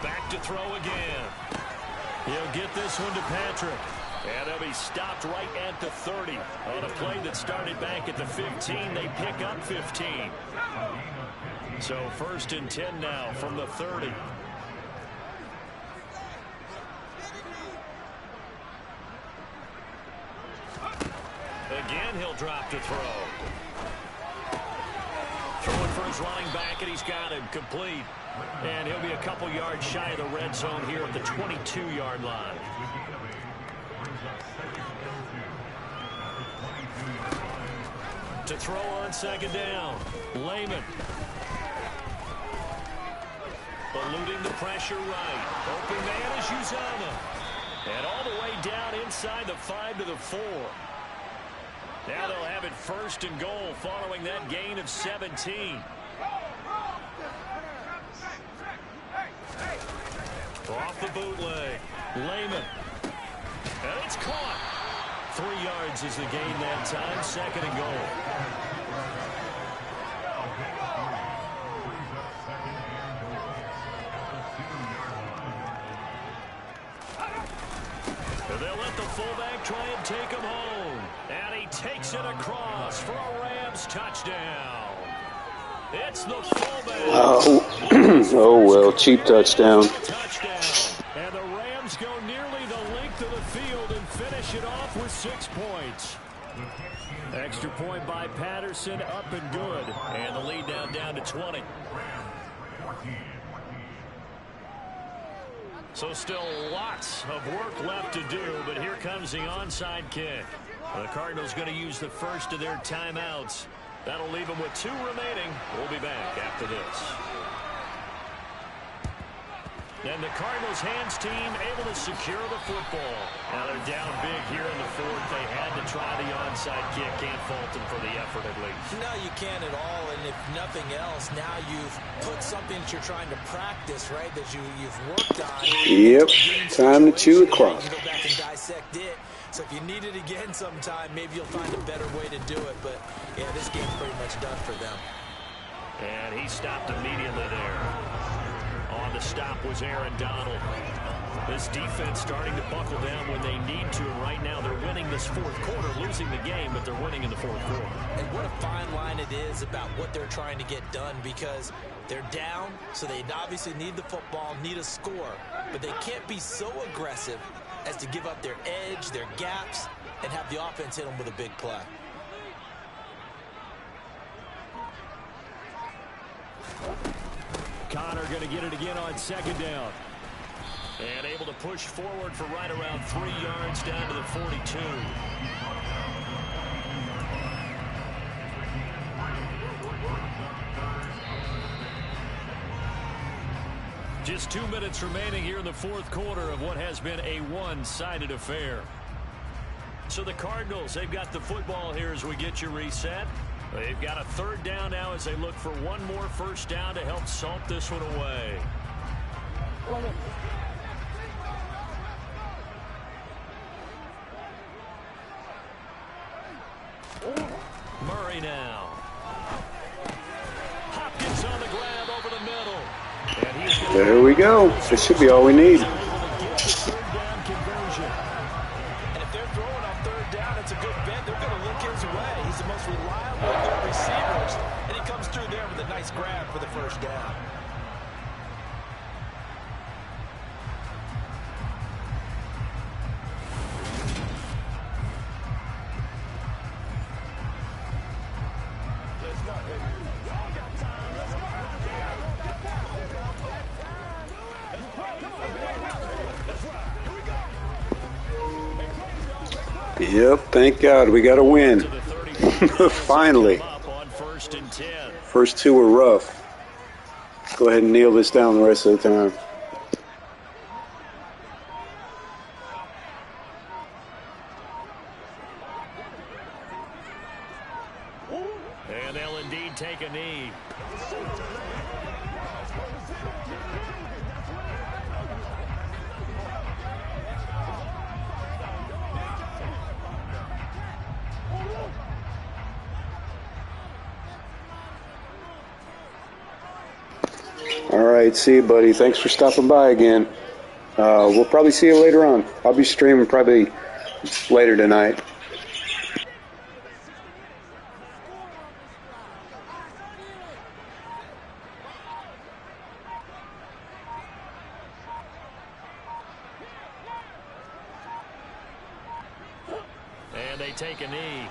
Back to throw again. He'll get this one to Patrick. And they'll be stopped right at the 30. On a play that started back at the 15, they pick up 15. So 1st and 10 now from the 30. Again, he'll drop to throw. Throwing for his running back, and he's got him complete. And he'll be a couple yards shy of the red zone here at the 22-yard line. To throw on 2nd down, Lehman. Eluding the pressure right. Open man is Uzama. And all the way down inside the 5 to the 4. Now they'll have it 1st and goal following that gain of 17. Off the bootleg. Lehman. And it's caught. 3 yards is the gain that time. 2nd and goal. They'll let the fullback try and take him home. And he takes it across for a Rams touchdown. It's the fullback. Oh well, cheap touchdown. And the Rams go nearly the length of the field and finish it off with 6 points. Extra point by Patterson, up and good. And the lead down to 20. So still lots of work left to do, but here comes the onside kick. The Cardinals going to use the first of their timeouts. That'll leave them with 2 remaining. We'll be back after this. And the Cardinals hands team able to secure the football. Now they're down big here in the 4th. They had to try the onside kick. Can't fault them for the effort at least. No, you can't at all. And if nothing else, now you've put something that you're trying to practice, right, that you've worked on. Yep, time to chew it across. You go back and dissect it. So if you need it again sometime, maybe you'll find a better way to do it. But, yeah, this game's pretty much done for them. And he stopped immediately there. On the stop was Aaron Donald. This defense starting to buckle down when they need to. And right now they're winning this 4th quarter, losing the game, but they're winning in the 4th quarter. And what a fine line it is about what they're trying to get done, because they're down, so they obviously need the football, need a score. But they can't be so aggressive as to give up their edge, their gaps, and have the offense hit them with a big play. Connor going to get it again on 2nd down. And able to push forward for right around 3 yards down to the 42. Just 2 minutes remaining here in the 4th quarter of what has been a one-sided affair. So the Cardinals, they've got the football here as we get you reset. They've got a 3rd down now as they look for one more first down to help salt this one away. Murray now. Hopkins on the grab over the middle. And he's There we go. This should be all we need. able to get the third down conversion. And if they're throwing on third down, it's a good bet. They're going to look his way. He's the most reliable of their receivers. And he comes through there with a nice grab for the first down. Yep, thank God we got a win. Finally. First two were rough. Let's go ahead and kneel this down the rest of the time. And they'll indeed take a knee. All right, see you, buddy. Thanks for stopping by again. We'll probably see you later on. I'll be streaming probably later tonight. And they take a knee.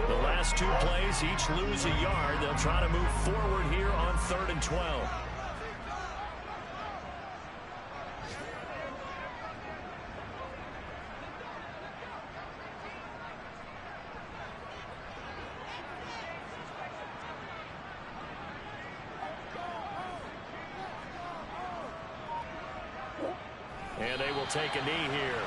The last two plays each lose a yard. They'll try to move forward here on 3rd and 12. And they will take a knee here.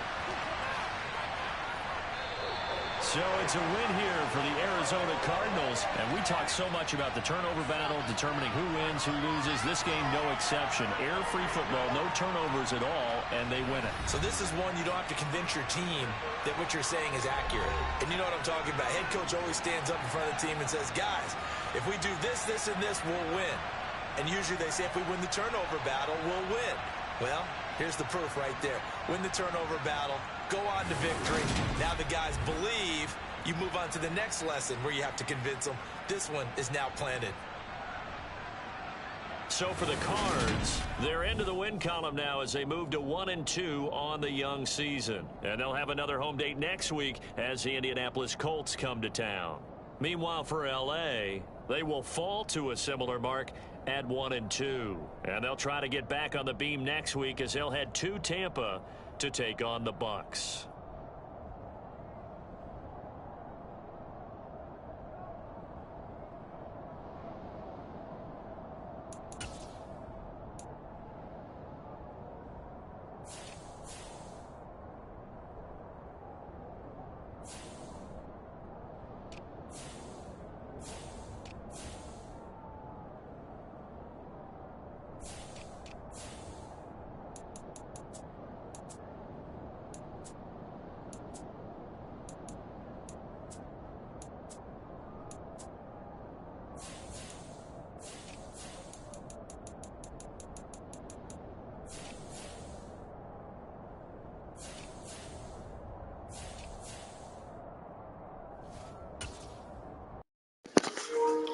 So it's a win here for the Arizona Cardinals. And we talk so much about the turnover battle, determining who wins, who loses. This game, no exception. Air-free football, no turnovers at all, and they win it. So this is one you don't have to convince your team that what you're saying is accurate. And you know what I'm talking about. Head coach always stands up in front of the team and says, guys, if we do this, this, and this, we'll win. And usually they say if we win the turnover battle, we'll win. Well, here's the proof right there. Win the turnover battle, go on to victory. Now the guys believe. You move on to the next lesson where you have to convince them. This one is now planted. So for the Cards, they're into the win column now as they move to 1-2 on the young season. And they'll have another home date next week as the Indianapolis Colts come to town. Meanwhile, for L.A., they will fall to a similar mark at 1-2. And they'll try to get back on the beam next week as they'll head to Tampa to take on the Bucs.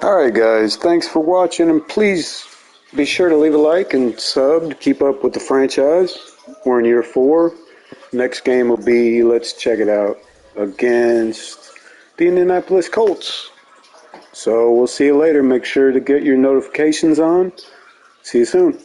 Alright guys, thanks for watching, and please be sure to leave a like and sub to keep up with the franchise. We're in year 4. Next game will be, let's check it out, against the Indianapolis Colts. So we'll see you later. Make sure to get your notifications on. See you soon.